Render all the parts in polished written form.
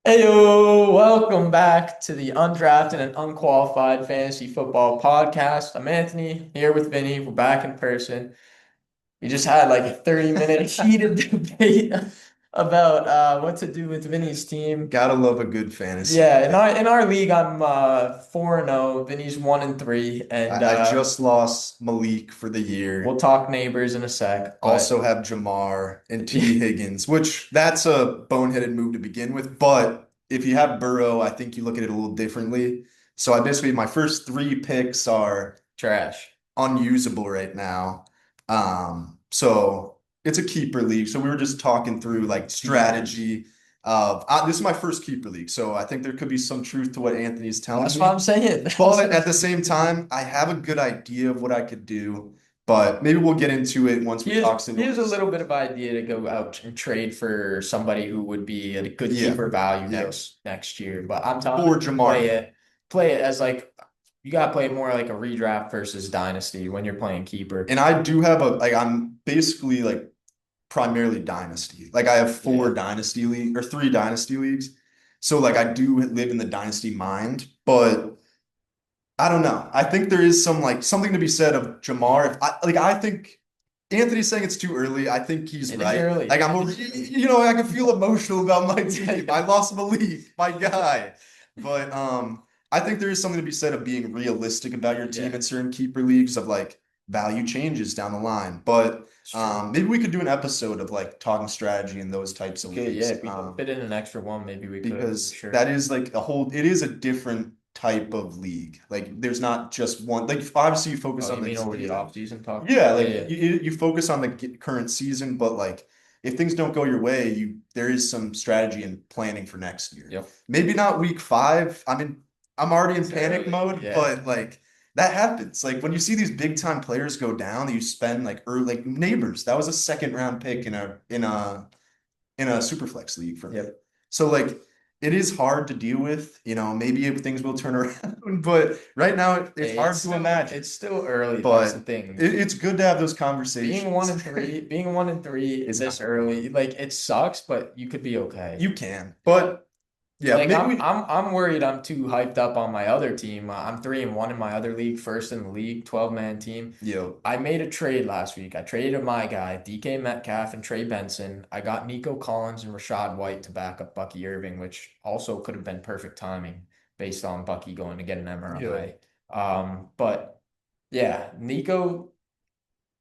Heyo, welcome back to the Undrafted and Unqualified Fantasy Football Podcast. I'm Anthony here with Vinny. We're back in person. We just had like a 30-minute heated debate about what to do with Vinny's team. Gotta love a good fantasy Yeah, in debate. our league, I'm 4-0. Vinny's 1-3, and I just lost Malik for the we'll year. talk neighbors in a sec. Also But have Jamar and T. Higgins, which that's a boneheaded move to begin with. But if you have Burrow, I think you look at it a little differently. So I basically, my first three picks are trash. unusable right now. So it's a keeper league. So we were just talking through like strategy of this is my first keeper league. So I think there could be some truth to what Anthony's telling That's what me. I'm saying. But at the same time, I have a good idea of what I could do. But maybe we'll get into it once we talk some Here's a notes. little bit of idea to go out and trade for somebody who would be a good Yeah, keeper value yeah. next year. But I'm telling For you, Jamar Hill. play it as like you gotta play it more like a redraft versus dynasty when you're playing keeper. And I do have I'm basically like primarily dynasty. Like I have four Yeah. dynasty league or three dynasty leagues. So like I do live in the dynasty mind, but I don't know. I think there is some like something to be said of Jamar. I think Anthony's saying it's too early. I think he's It is right. early. Like I can feel emotional about my team. I lost belief, my guy. But I think there is something to be said of being realistic about your team Yeah, in certain keeper leagues of like value changes down the line. But it's true. maybe we could do an episode of like talking strategy in those types of Okay, yeah, leagues. if we can fit in an extra one, maybe we could for Because sure. that is like it is a different type of league. Like there's not just one, like obviously you focus Oh, on you the mean over the season. off-season talk? Yeah, Yeah, like yeah. you focus on the current season, but like if things don't go your way, there is some strategy and planning for next year. Yep. Maybe not week 5. I mean, I'm already in It's panic early. mode, Yeah. but like that happens. Like when you see these big time players go down, you spend like early like neighbors. That was a second round pick in a superflex league for me. Yep. So like it is hard to deal with, maybe if things will turn around, but right now it's Hey, hard to imagine. it's still early. That's the But thing. it's good to have those conversations. Being 1-3 It's this not early, like it sucks, but you could be okay. you can. But yeah, Like maybe we I'm worried I'm too hyped up on my other team. I'm 3-1 in my other league, first in the league, 12-man team. yo, I made a trade last week. I traded my guy, DK Metcalf and Trey Benson. I got Nico Collins and Rashad White to back up Bucky Irving, which also could have been perfect timing based on Bucky going to get an yo. MRI. But yeah, Nico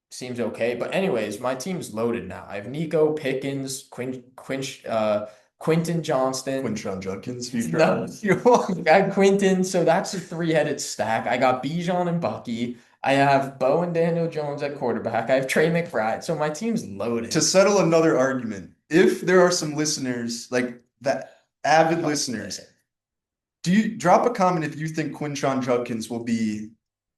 seems okay. But anyways, my team's loaded now. I have Nico Pickens, Quinton Johnston. Quinshon Judkins, future. No, I got Quinton, so that's a three-headed stack. I got Bijan and Bucky. I have Bo and Daniel Jones at quarterback. I have Trey McBride. So my team's To loaded. settle another argument, if there are some listeners like that, avid listeners, do you drop a comment if you think Quinshon Judkins will be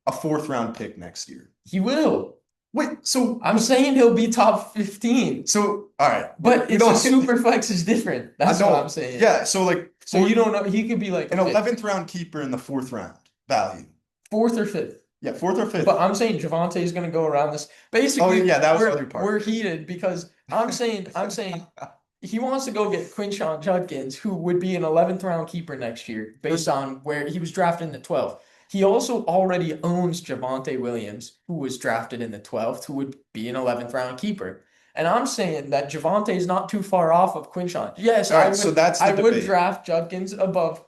a fourth round pick next year? He will. Wait, so I'm saying he'll be top 15, all right, but we it's a don't. super flex is different. I That's what I'm know. saying. Yeah, so like So you don't know. He could be like a an fifth, 11th round keeper in the fourth round value. fourth or fifth. Yeah, fourth or But fifth. I'm saying Javante is going to go around this. Oh Basically, yeah, that was the other part. we're heated because I'm saying he wants to go get Quinshon Judkins, who would be an 11th round keeper next year, based on where he was drafted in the 12th. He also already owns Javante Williams, who was drafted in the 12th, who would be an 11th round keeper. And I'm saying that Javante is not too far off of Quinshon. Yes, All right, so that's the I would debate. draft Judkins above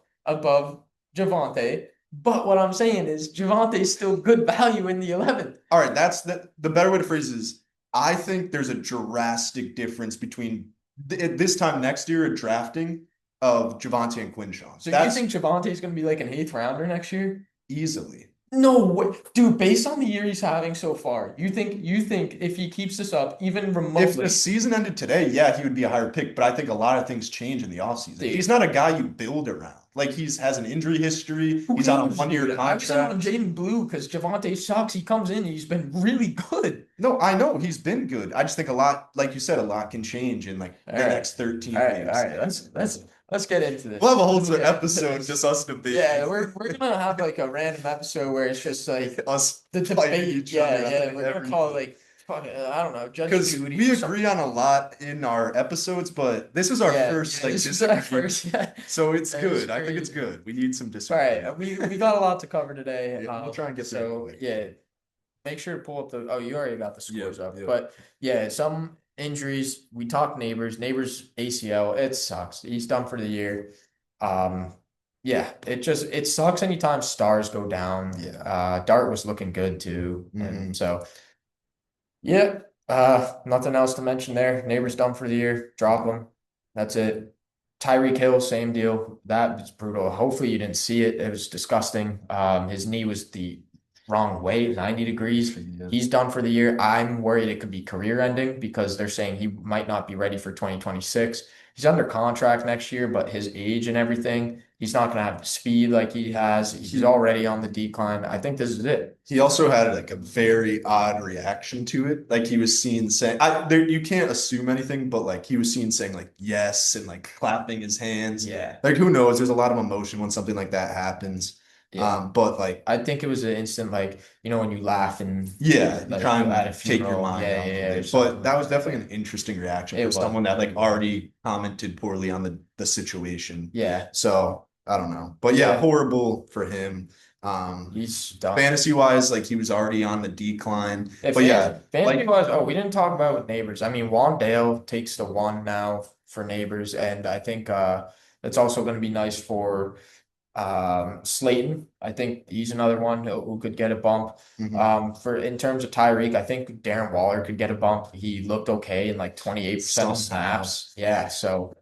Javante. But what I'm saying is Javante is still good value in the 11th. All right, that's the better way to phrase it is I think there's a drastic difference between at this time next year a drafting of Javante and Quinshon. So you That's think Javante is going to be like an eighth rounder next year? easily. No way. Dude, based on the year he's having so far, you think if he keeps this up even If the remotely, season ended today, yeah, he would be a higher pick, but I think a lot of things change in the offseason. He's dude, not a guy you build around. Like has an injury history. who He's on a cares, 1 year dude? I was in on contract. Jaden Blue because Javante sucks. He comes in and he's been really good. No, I know he's been good. I just think a lot, like you said, a lot can change in like All the right. next All 13 right, all weeks. right. Let's get into We'll this. have a whole Let's other get into episode this. just us Yeah, debating, we're gonna have like a random episode where it's just like us the fighting debate. each other Yeah, on yeah. We're gonna everything. call it like Fuck, I don't know, Judge Because Judy we or agree something. on a lot in our episodes, but this is our Yeah, first yeah, like this is our disagreement. first. Yeah, So it's that is good. I think it's crazy. good. We need some All right, disagreement. we got a lot to cover today. Yeah, we'll try and get through it So quick. yeah, make sure to pull up the. Oh, you already got the Yep, scores up, yep. but yeah, some injuries. We talked neighbors. Neighbors ACL. It sucks. He's done for the year. Um, yeah, it sucks anytime stars go down. Yeah. Dart was looking good too, and Hmm. so yeah. Nothing else to mention there. Neighbors done for the year. Drop them. That's it. Tyreek Hill, same deal. That was brutal. Hopefully you didn't see it. It was disgusting. His knee was the wrong way, 90 degrees. Yeah. He's done for the year. I'm worried it could be career ending because they're saying he might not be ready for 2026. He's under contract next year, but his age and everything, he's not going to have the speed like he has. He's He already on the decline. I think this is it. he also had like a very odd reaction to it. Like he was seen saying, you can't assume anything, but like he was seen saying like yes and like clapping his hands. Yeah. Like who knows? There's a lot of emotion when something like that happens. Yeah. But like I think it was an instant, like, when you laugh and yeah, you like try at a and take your funeral. mind Yeah, off yeah, of yeah, or it. something But that like was that. definitely an interesting reaction It for was. someone that like It was. already commented poorly on the situation. Yeah. So I don't know. But yeah, Yeah. horrible for him. He's done. Fantasy wise, like he was already on the decline. Yeah, But yeah, fantasy like wise, we didn't talk about with neighbors. I mean, Wandale takes the one now for neighbors, and I think that's also going to be nice for Slayton. I think he's another one who could get a bump. mhm. For in terms of Tyreek, I think Darren Waller could get a bump. He looked okay in like 28% of Somehow. snaps. Yeah, so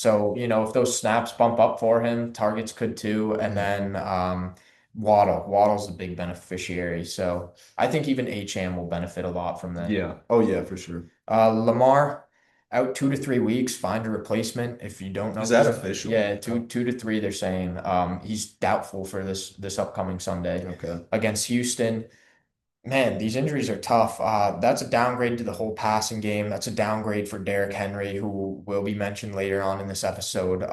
if those snaps bump up for him, targets could too. And Mhm. then Waddle's the big beneficiary. So I think even HM will benefit a lot from that. Yeah. Oh yeah, for sure. Lamar out 2 to 3 weeks. Find a replacement if you don't know Is that who's. official? Yeah, two to three. They're saying he's doubtful for this upcoming Sunday Okay. against Houston. Man, these injuries are tough. That's a downgrade to the whole passing game. That's a downgrade for Derrick Henry, who will be mentioned later on in this episode.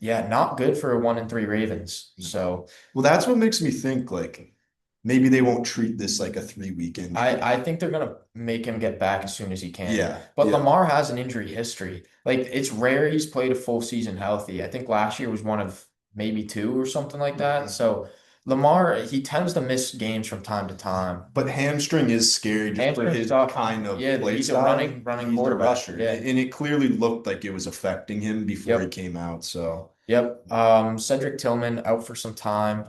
Yeah, not good for a 1-3 Ravens. So Well, that's what makes me think like maybe they won't treat this like a 3 week injury. I think they're gonna make him get back as soon as he can. Yeah. But Yeah. Lamar has an injury history. Like it's rare he's played a full season healthy. I think last year was one of maybe two or something like that. Mhm. So Lamar, he tends to miss games from time to time. But hamstring is scary just for Hamstring his stuff. kind of Yeah, play he's a style. running He's a quarterback. rusher, Yeah. and it clearly looked like it was affecting him before he Yep. came out. So Yep. Cedric Tillman out for some time,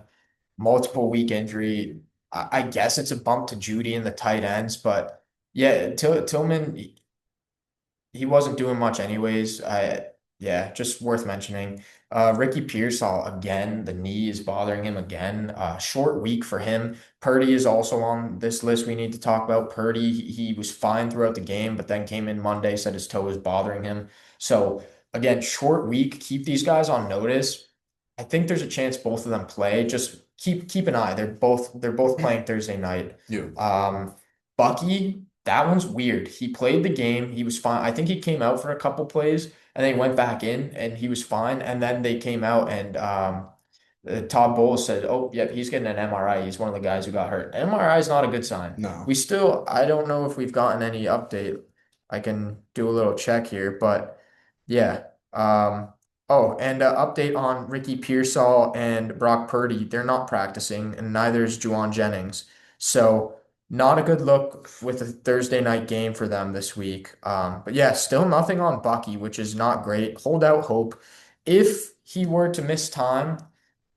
multiple week injury. I guess it's a bump to Judy and the tight ends, but yeah, Tillman, he wasn't doing much anyways. Yeah, just worth mentioning. Ricky Pearsall again, the knee is bothering him again. Short week for him. Purdy is also on this list we need to talk about. Purdy, he was fine throughout the game, but then came in Monday, said his toe was bothering him. So again, short week. Keep these guys on notice. I think there's a chance both of them play. Just keep an eye. They're both playing Thursday night. yeah, Bucky, that one's weird. He played the game. He was fine. I think he came out for a couple plays and then he went back in and he was fine. And then they came out and Todd Bowles said, "Oh, yep, he's getting an MRI. He's one of the guys who got hurt." MRI is not a good sign. no, I don't know if we've gotten any update. I can do a little check here, but yeah. Oh, and update on Ricky Pearsall and Brock Purdy. They're not practicing, and neither is Juwan Jennings. So not a good look with a Thursday night game for them this week. But yeah, still nothing on Bucky, which is not great. Hold out hope. If he were to miss time,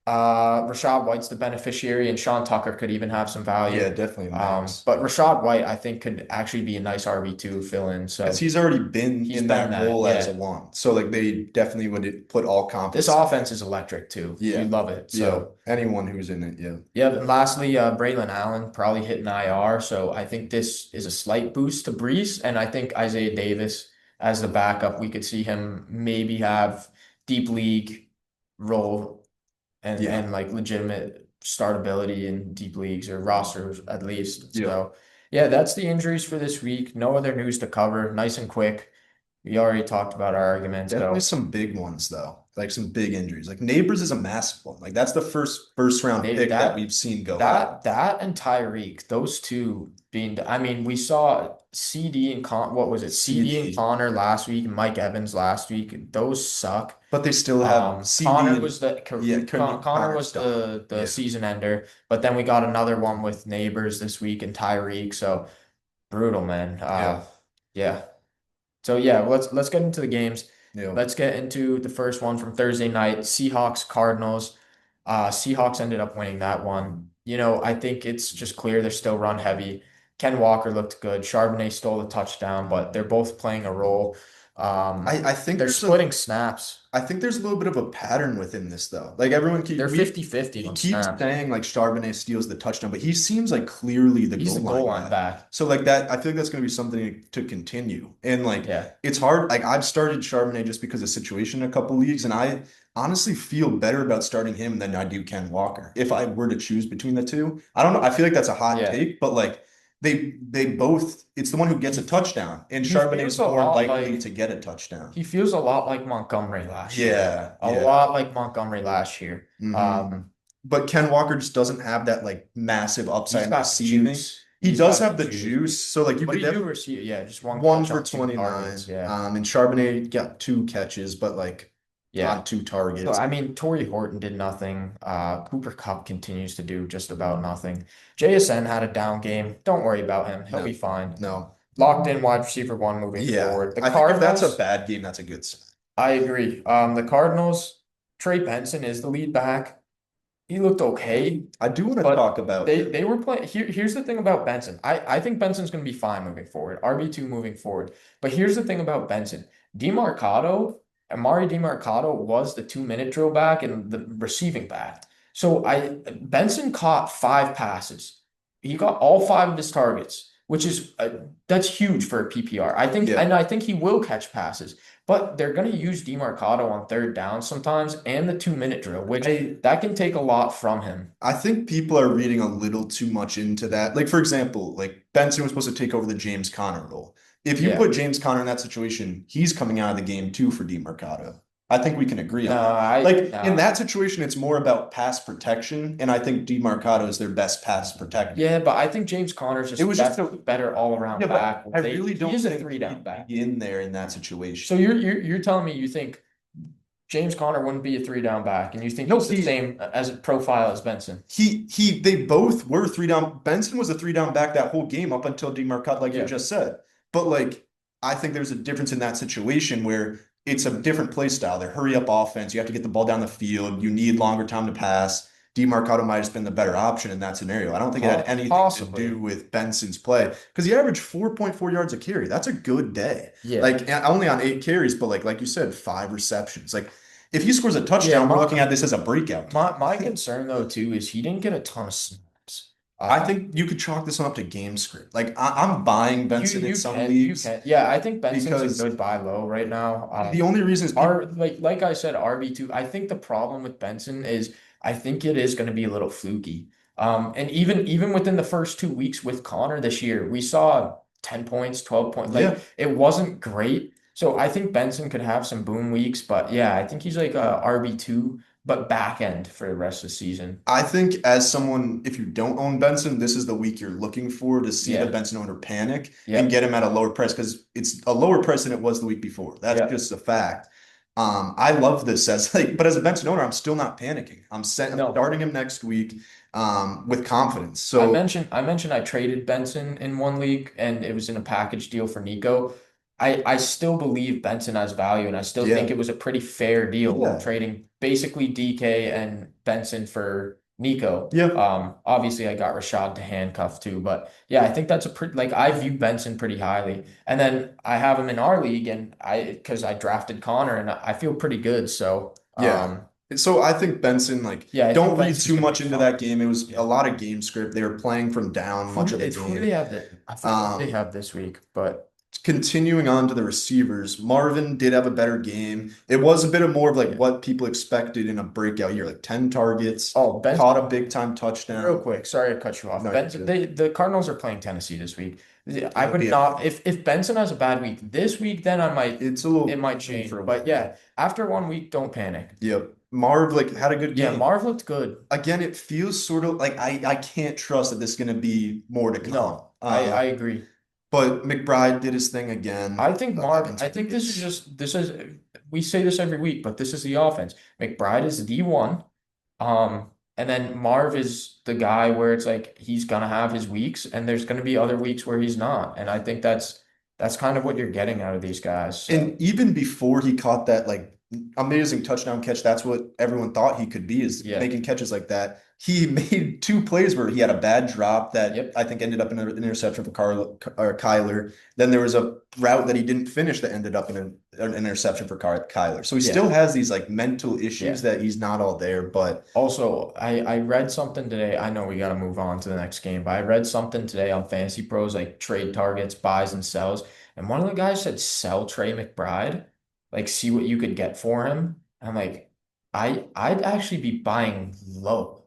Rashad White's the beneficiary, and Sean Tucker could even have some yeah, value. definitely a max. But Rashad White, I think, could actually be a nice RB2 fill in. Because So he's already been he's in been that that. role as a Yeah. one, so like they definitely would put all This confidence. offense is electric too. Yeah, You love it. yeah. So Anyone who's in it, yeah. yeah, and lastly, Braylon Allen probably hitting IR. So I think this is a slight boost to Brees, and I think Isaiah Davis as the backup, we could see him maybe have deep league role and Yeah. like legitimate startability in deep leagues or rosters at least. Yeah. So yeah, that's the injuries for this week. No other news to cover. Nice and quick. We already talked about our arguments. Definitely Go. some big ones though, like some big injuries. Like Neighbors is a massive one. Like that's the first round They pick that that we've seen go out. that and Tyreek, those two being. I mean, we saw CD and what was it? CD and CD, Connor last week, and Mike Evans last week. Those suck. but they still have CD Connor and was the yeah, Connor Connor's was done. the Yeah, season ender, but then we got another one with Neighbors this week and Tyreek. So brutal, man. yeah, Yeah. So yeah, let's get into the games. yeah. Let's get into the first one from Thursday night, Seahawks Cardinals. Seahawks ended up winning that one. I think it's just clear they're still run heavy. Ken Walker looked good. Charbonnet stole the touchdown, but they're both playing a role. I think They're there's a splitting snaps. I think there's a little bit of a pattern within this though. Like everyone They're 50-50 he on keeps snaps. saying like Charbonnet steals the touchdown, but he seems like clearly the He's goal the line goal line guy. back. So like that, I feel like that's going to be something to continue. And like Yeah. it's hard. Like I've started Charbonnet just because of situation in a couple leagues, and I honestly feel better about starting him than I do Ken Walker. If I were to choose between the two, I don't know. I feel like that's a hot Yeah. take, but like they both. It's the one who gets a touchdown, and He Charbonnet is feels a more lot likely like to get a touchdown. he feels a lot like Montgomery last year. Yeah, A yeah. lot like Montgomery last year. Hmm. But Ken Walker just doesn't have that like massive He's upside in got receiving. juice. He He's does got have the the juice. juice, so like you What could do you do definitely receive? Yeah, just one one catch for on two 29. targets. Yeah. And Charbonnet got 2 catches, but like Yeah. on two So targets. I mean, Torrey Horton did nothing. Cooper Kupp continues to do just about nothing. JSN had a down game. Don't worry about him. He'll No, be fine. no. Locked in wide receiver one moving Yeah. forward. The I think if that's a Cardinals, bad game, that's a good sign. I agree. The Cardinals, Trey Benson is the lead back. He looked okay. I do want to But talk about they were playing. Here's the thing about Benson. I think Benson's going to be fine moving forward. RB2 moving forward. But here's the thing about Benson. Amari DeMarcado was the 2 minute drill back and the receiving back. So Benson caught 5 passes. He got all 5 of his targets, which is that's huge for a PPR. yeah. I think he will catch passes. But they're going to use DeMarcado on third down sometimes and the 2 minute drill, which that can take a lot from him. I think people are reading a little too much into that. Like, for example, like Benson was supposed to take over the James Conner role. If you Yeah. put James Conner in that situation, he's coming out of the game too for DeMarcado. I think we can agree on No, that. Like in no. that situation, it's more about pass protection, and I think DeMarcado is their best pass protector. Yeah, but I think James Conner's It was just a better all around yeah, back. but I really He don't is a think 3 down he'd back. be in there in that So situation. you're telling me you think James Conner wouldn't be a 3 down back, and you think No, he's the same as a profile as Benson? They both were 3 down. Benson was a 3 down back that whole game up until DeMarcado, like you Yeah. just said. But like I think there's a difference in that situation where it's a different play style. They're hurry up offense. You have to get the ball down the field. You need longer time to pass. DeMarcado might have been the better option in that scenario. I don't think it had anything Possibly. to do with Benson's play because he averaged 4.4 yards a carry. That's a good day. Yeah. Like only on 8 carries, but like you said, 5 receptions. Like if he scores a Yeah, touchdown, we're looking at this as a breakout. My concern though too is he didn't get a ton of snaps. I think you could chalk this one up to game script. Like I'm buying Benson in some you leagues. can. Yeah, I think Benson's because a good buy low right now. The only reason is people, Like I said, RB2. I think the problem with Benson is I think it is going to be a little fluky. And even within the first 2 weeks with Connor this year, we saw 10 points, 12 points. Like yeah, it wasn't great. So I think Benson could have some boom weeks, but yeah, I think he's like a RB2, but back end for the rest of the season. I think as someone, if you don't own Benson, this is the week you're looking for to see the Yeah. Benson owner panic Yeah. and get him at a lower price because it's a lower price than it was the week before. That's Yeah. just a fact. I love this as like, but as a Benson owner, I'm still not panicking. I'm No. starting him next week with confidence. I So mentioned I traded Benson in one league and it was in a package deal for Nico. I still believe Benson has value and I still yeah, think it was a pretty fair deal yeah, trading basically DK and Benson for Nico. yeah. Obviously I got Rashad to handcuff too, but yeah, I think that's a pretty like I view Benson pretty highly. And then I have him in our league and because I drafted Connor and I feel pretty good. So Yeah. So I think Benson, like, yeah, I don't think read Benson's too gonna much be into fine. that game. It was Yeah. a lot of game script. They were playing from down much of the Who do game. they have I forget who they Um, have this week, but Continuing on to the receivers, Marvin did have a better game. It was a bit of more of like yeah. what people expected in a breakout year, like 10 targets, Oh, Benson. caught a big time Real touchdown. quick, sorry to cut you off. No, you're Benson, good. the Cardinals are playing Tennessee this week. Yeah, I It'll would be not if Benson has a bad week this week, then it's a it little might early change. for a But waiver. yeah, after 1 week, don't panic. Yep. Marv like had a good Yeah, game. Marv looked good. Again, it feels sort of like I can't trust that this is gonna be more to come. No, I agree. But McBride did his thing again. I think this is just this is we say this every week, but this is the offense. McBride is the one. And then Marv is the guy where it's like he's gonna have his weeks, and there's gonna be other weeks where he's not. And I think that's kind of what you're getting out of these guys. So And even before he caught that like amazing touchdown catch, that's what everyone thought he could be is yeah, making catches like that. He made two plays where he had a bad drop that yep, I think ended up in an interception for Kyler. Then there was a route that he didn't finish that ended up in an interception for Kyler. So he yeah, still has these like mental issues yeah. that he's not all there. But Also, I read something today. I know we got to move on to the next game, but I read something today on Fantasy Pros, like trade targets, buys and sells. And one of the guys said sell Trey McBride, like see what you could get for him. I'm like, I'd actually be buying low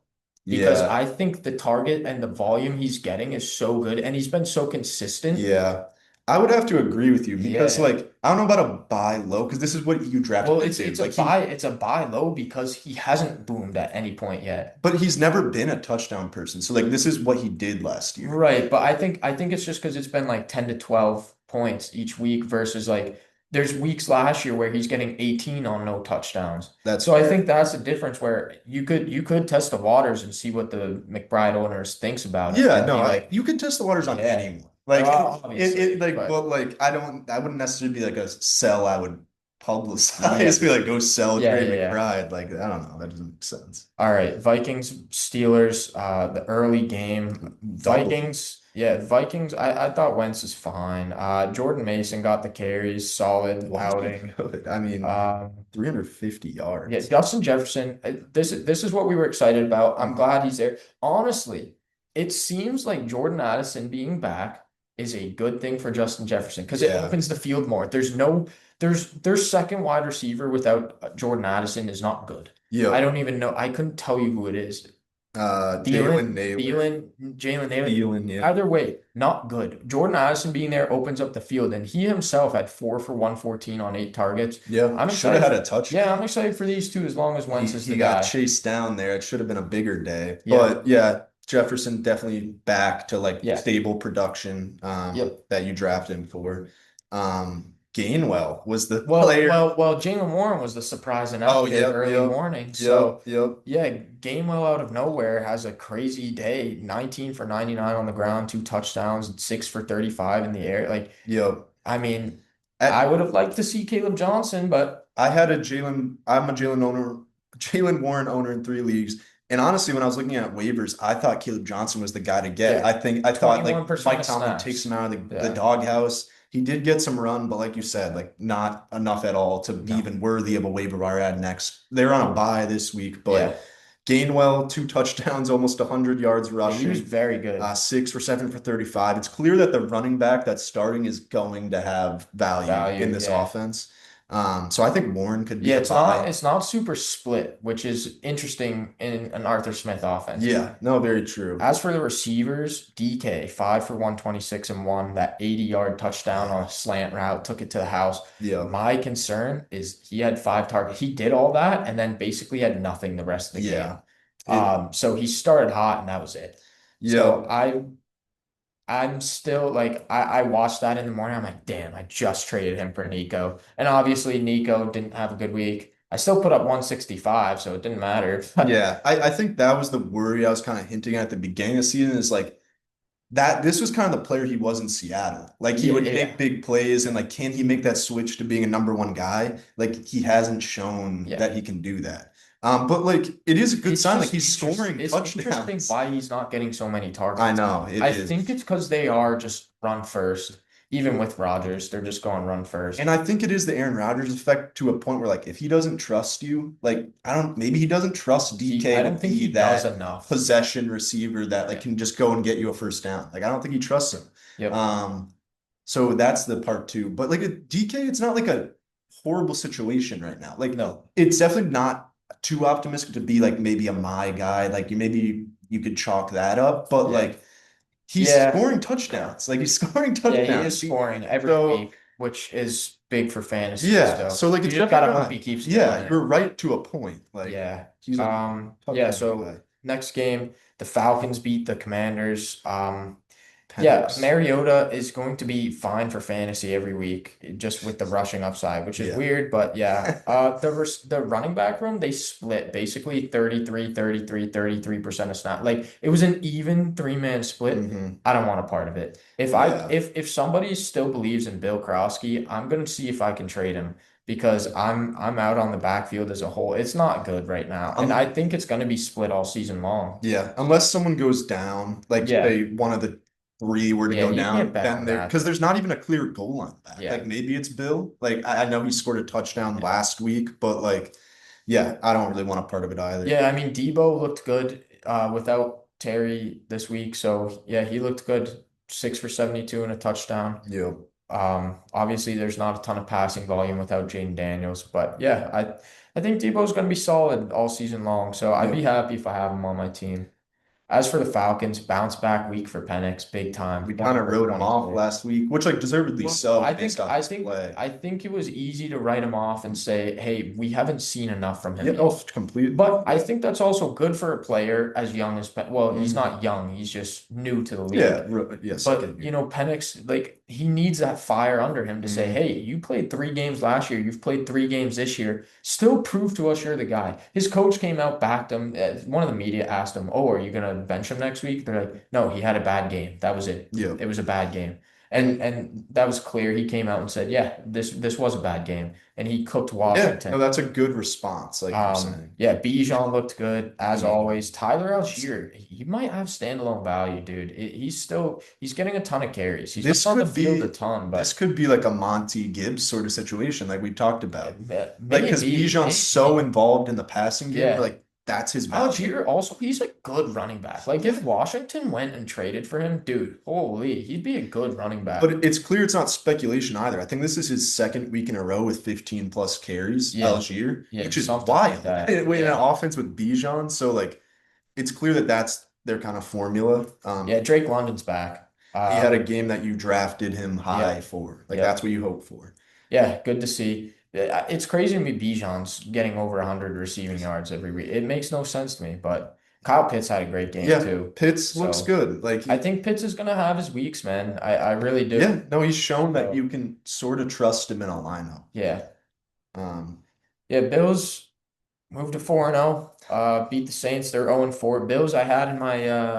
because yeah, I think the target and the volume he's getting is so good, and he's been so consistent. yeah. I would have to agree with you because Yeah. like I don't know about a buy low because this is what you drafted Well, him to. Like he it's a buy low because he hasn't boomed at any point yet. But he's never been a touchdown person. So like this is what he did last year. Right, but I think it's just because it's been like 10 to 12 points each week versus like there's weeks last year where he's getting 18 on no touchdowns. That's So I fair. think that's the difference where you could test the waters and see what the McBride owners thinks about it Yeah, and no, be like, you can test the waters on yeah, anyone. Like obviously, like but but like I wouldn't necessarily be like a sell I would yeah, publicize, be like go sell yeah, Trey yeah, yeah. McBride. Like I don't know, that doesn't make sense. All right, Vikings, Steelers, the early game. Double. Vikings, I thought Wentz is fine. Jordan Mason got the carries, solid Wasn't outing. good. I mean, Um, 350 yeah, yards. Justin Jefferson, this is what we were excited about. I'm Mhm. glad he's there. Honestly, it seems like Jordan Addison being back is a good thing for Justin Jefferson because it Yeah. opens the field more. There's their second wide receiver without Jordan Addison is not good. I Yep. don't even know. I couldn't tell you who it is. Jalen Naylor. Jalen Naylor. Thielen, yeah. Either way, not good. Jordan Addison being there opens up the field, and he himself had 4 for 114 on 8 targets. Yeah. I'm Should have excited had for, a touchdown. yeah, I'm excited for these two as long as Wentz is He the got guy. chased down there. It should have been a bigger day. Yeah, But yeah, Jefferson definitely back to like yeah, stable production yep. that you drafted him for. Gainwell was the player. Jalen Warren was the surprise and Oh, upgrade early warning. So, yep. yeah, Gainwell out of nowhere has a crazy day. 19 for 99 on the ground, 2 touchdowns, 6 for 35 in the air. Like, Yep. I mean, I At would have liked to see Caleb Johnson, but I had I'm a Jalen Warren owner in 3 leagues. And honestly, when I was looking at waivers, I thought Caleb Johnson was the guy to get. yeah, I thought like 21% Mike of Tomlin takes snaps. him out of the Yeah, doghouse. He did get some run, but like you said, like not enough at all to be no, even worthy of a waiver wire ad next. They're on a bye this week, but yeah, Gainwell, 2 touchdowns, almost 100 yards yeah, he was rushing, very good. 6 for 7 for 35. It's clear that the running back that's starting is going to have value in Value, this yeah. offense. So I think Warren could be Yeah, a buy. it's not super split, which is interesting in an Arthur Smith offense. Yeah, no, very true. As for the receivers, DK, 5 for 126 and one, that 80-yard touchdown on a slant route, took it to the house. Yeah, My concern is he had 5 targets. He did all that and then basically had nothing the rest of the game. yeah. It, So he started hot and that was it. So yeah, I'm still like I watched that in the morning. I'm like, damn, I just traded him for Nico. And obviously Nico didn't have a good week. I still put up 165, so it didn't matter. yeah. I think that was the worry I was kind of hinting at the beginning of the season is like that this was kind of the player he was in Seattle. Like he Yeah, would yeah, make big plays and like can he make that switch to being a number one guy? Like he hasn't shown yeah. that he can do that. But like it is a good sign. Like he's scoring It's interesting touchdowns. why he's not getting so many I targets. know it I is. think it's because they are just run first. Even with Rodgers, they're just going run first. And I think it is the Aaron Rodgers effect to a point where like if he doesn't trust you, like I don't maybe he doesn't trust DK I to don't think be he does that enough. possession receiver that like Yeah. can just go and get you a first down. Like I don't think he trusts him. Yep. Um, so that's the part too. But like a DK, it's not like a horrible situation right now. Like No. it's definitely not too optimistic to be like maybe a my guy. Like you maybe you could chalk that up, but Yeah. like he's Yeah. scoring touchdowns. Like he's scoring Yeah, he is touchdowns. scoring every So week, which is big for fantasy yeah, still. so like You it's just definitely gotta hope gonna. he keeps doing Yeah, it. you're right to a point. Like Yeah. he's a Yeah, touchdown so guy. next game, the Falcons beat the Commanders. Yeah, Panthers. Mariota is going to be fine for fantasy every week, just with the rushing upside, which is Yeah. weird, but yeah. The running back room, they split basically 33% of snap. Like it was an even three-man split. hmm I don't want a part of it. Yeah. If somebody still believes in Bill Krosky, I'm gonna see if I can trade him because I'm out on the backfield as a whole. It's not good right now. And I Um, think it's gonna be split all season long. yeah. Unless someone goes down, like Yeah. say one of the three were to Yeah, go you can't down, bet then on there that. because there's not even a clear goal line back. Yeah. Like maybe it's Bill. Like I know he scored a touchdown Yeah. last week, but like, yeah, I don't really want a part of it either. Yeah, I mean Debo looked good without Terry this week. So yeah, he looked good. 6 for 72 and a touchdown. Yeah. Obviously there's not a ton of passing volume without Jaden Daniels, but yeah, I think Debo's gonna be solid all season long. So I'd be Yep. happy if I have him on my team. As for the Falcons, bounce back week for Penix, big time. We kind 20 of for wrote him off 26. last week, which like deservedly Well, so based off I his think, play. I think it was easy to write him off and say, "Hey, we haven't seen enough from him Yeah, yet." oh, complete. But I think that's also good for a player as young as well, he's Mhm. not young, he's just new to the Yeah, league. yeah, But second you year. know, Penix, like he needs that fire under him to say, Mhm. "Hey, you played 3 games last year, you've played 3 games this year. Still prove to us you're the guy." His coach came out, backed him. One of the media asked him, "Oh, are you gonna bench him next week?" They're like, "No, he had a bad game. That was it. Yeah. It was a bad game." And And that was clear. He came out and said, "Yeah, this was a bad game," and he cooked yeah, no, Washington. that's a good response, like you're saying. Yeah, Bijan looked good as Bijan. always. Tyler Algier, he might have standalone value, dude. He's getting a ton of carries. He's not This on the could field a be ton, this but could be like a Monty Gibbs sort of situation, like we talked about. Like because Bijan's so maybe. involved in the passing game, Yeah. like that's his value. Algier also, he's a good running back. Like if Yeah. Washington went and traded for him, dude, holy, he'd be a good running back. But it's clear it's not speculation either. I think this is his second week in a row with 15 plus carries, Yeah, Algier, yeah, which is something like wild. that. In an Yeah. offense with Bijan, so like it's clear that that's their kind of formula. Yeah, Drake London's back. He had a game that you drafted him high Yep, for. Like that's yep. what you hope for. Yeah, good to see. It's crazy to me Bijan's getting over 100 receiving yards every week. It makes no sense to me, but Kyle Pitts had a great game Yeah, too. Pitts looks So good. Like I he, think Pitts is gonna have his weeks, man. I really do. yeah, no, he's shown that So you can sort of trust him in a lineup. yeah. Um, Yeah, Bills moved to 4-0. Beat the Saints. They're 0-4. Bills I had in my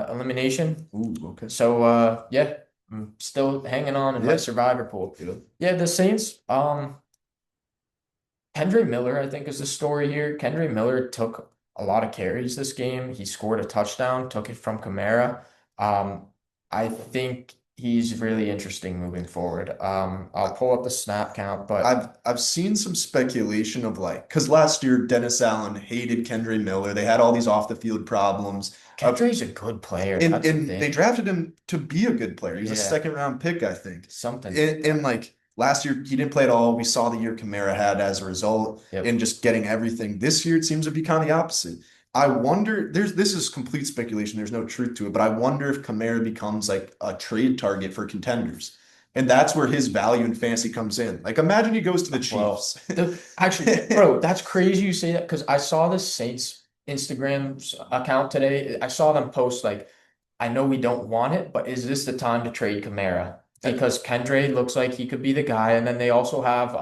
elimination. ooh, okay. So yeah, I'm still hanging on in my Yeah, survivor pool. good. Yeah, the Saints, Kendre Miller, I think, is the story here. Kendre Miller took a lot of carries this game. He scored a touchdown, took it from Kamara. Um, I think he's really interesting moving forward. I'll pull up the snap count, but I've seen some speculation of like because last year Dennis Allen hated Kendre Miller. They had all these off the field problems. Kendre's a good player. That's the And they thing. drafted him to be a good player. He was a Yeah, second round pick, I think. something. And like last year, he didn't play at all. We saw the year Kamara had as a result Yep. and just getting everything. This year, it seems to be kind of the opposite. I wonder, this is complete speculation. There's no truth to it, but I wonder if Kamara becomes like a trade target for contenders. And that's where his value in fantasy comes in. Like imagine he goes to the Well, Chiefs. actually, bro, that's crazy you say that because I saw the Saints Instagram account today. I saw them post like, I know we don't want it, but is this the time to trade Kamara? Because Kendre looks like he could be the guy, and then they also have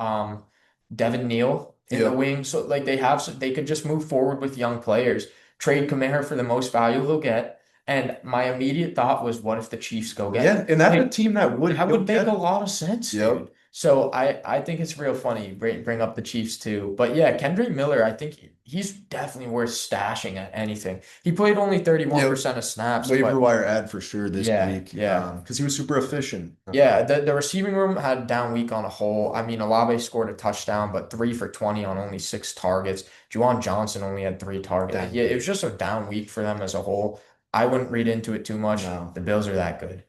Devin Neal in the Yep. wing, so like they could just move forward with young players, trade Kamara for the most value they'll get. And my immediate thought was, what if the Chiefs go get Yeah, him? and that's a Like, team that would that go would make get a him. lot of sense, dude. Yep. So I think it's real funny bring up the Chiefs too. But yeah, Kendrick Miller, I think he's definitely worth stashing at anything. He played only Yep. 31% of snaps, Waiver but wire ad for sure this yeah, week. yeah. Because he was super efficient. Yeah, the receiving room had a down week on a whole. I mean, Olave scored a touchdown, but 3 for 20 on only 6 targets. Juwan Johnson only had 3 targets. Dang. Yeah, it was just a down week for them as a whole. I wouldn't read into it too much. No. The Bills are that good.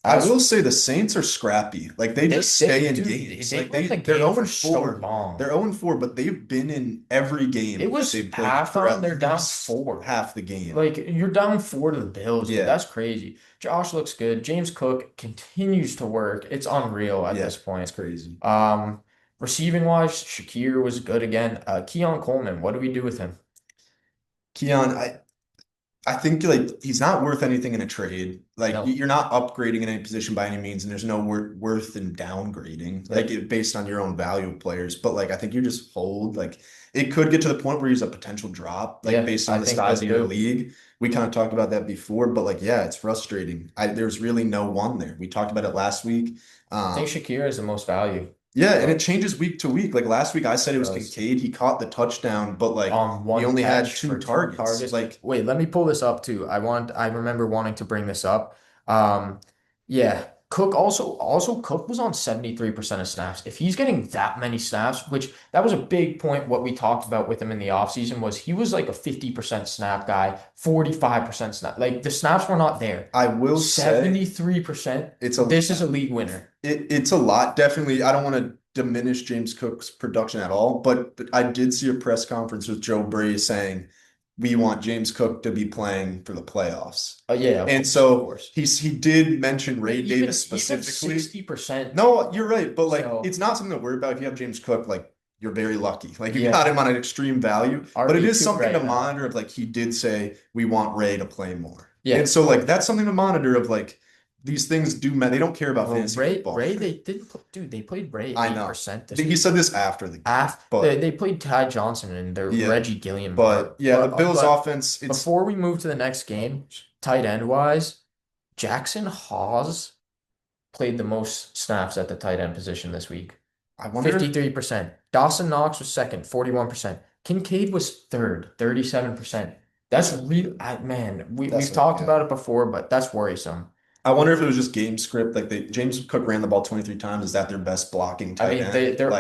I will say the Saints are scrappy. Like they just stay in dude, games. they Like won the they're game 0 for and so 4. long. They're 0 and 4, but they've been in every game It was they've played for halftime, at they're down least 4. half the game. Like you're down 4 to the Bills, dude. Yeah. That's crazy. Josh looks good. James Cook continues to work. It's unreal at Yeah. this point. It's crazy. Receiving wise, Shakir was good again. Keon Coleman, what do we do with him? Keon, I think like he's not worth anything in a trade. Like No. you're not upgrading in any position by any means, and there's no worth in downgrading, Yeah. based on your own value of players. But like I think you just hold. Like it could get to the point where he's a potential drop, like Yeah, based I on the think size so of your too. league. We kind of talked about that before, but like yeah, it's frustrating. There's really no one there. We talked about it last week. I think Um, Shakir is the most value. yeah, and it So changes week to week. Like last week, I said it it was does. Kincaid. He caught the touchdown, but like he One only had catch two for 2 targets. targets. Like Wait, let me pull this up too. I remember wanting to bring this up. Um, yeah, Cook also Cook was on 73% of snaps. If he's getting that many snaps, which that was a big point what we talked about with him in the offseason was he was like a 50% snap guy, 45% snap. Like the snaps were not there. I will say 73%. it's a This is a league winner. it's a lot. Definitely, I don't want to diminish James Cook's production at all, but I did see a press conference with Joe Brady saying we want James Cook to be playing for the playoffs. Yeah, of And course, of so course. he did mention Ray Davis Even specifically. 60%. No, you're right, but like So it's not something to worry about. If you have James Cook, like you're very lucky. Like you got yeah, him on an extreme value, but it is RB2 something to right now. monitor of like he did say we want Ray to play more. Yeah. And so like that's something to monitor of like these things do matter. They don't care about Well, fantasy football. They didn't dude, they played Ray I know. 8% this He week. said this after the game, After but they played Ty Johnson and the yeah, Reggie Gilliam but part. yeah, the Bills But offense, it's before we move to the next game, tight end wise, Jackson Hawes played the most snaps at the tight end position this week. I wonder if 53%. Dawson Knox was second, 41%. Kincaid was third, 37%. That's real, man. that's We've talked yeah. about it before, but that's worrisome. I wonder if it was just game script. Like James Cook ran the ball 23 times. Is that their best blocking I tight mean, end? Like I they're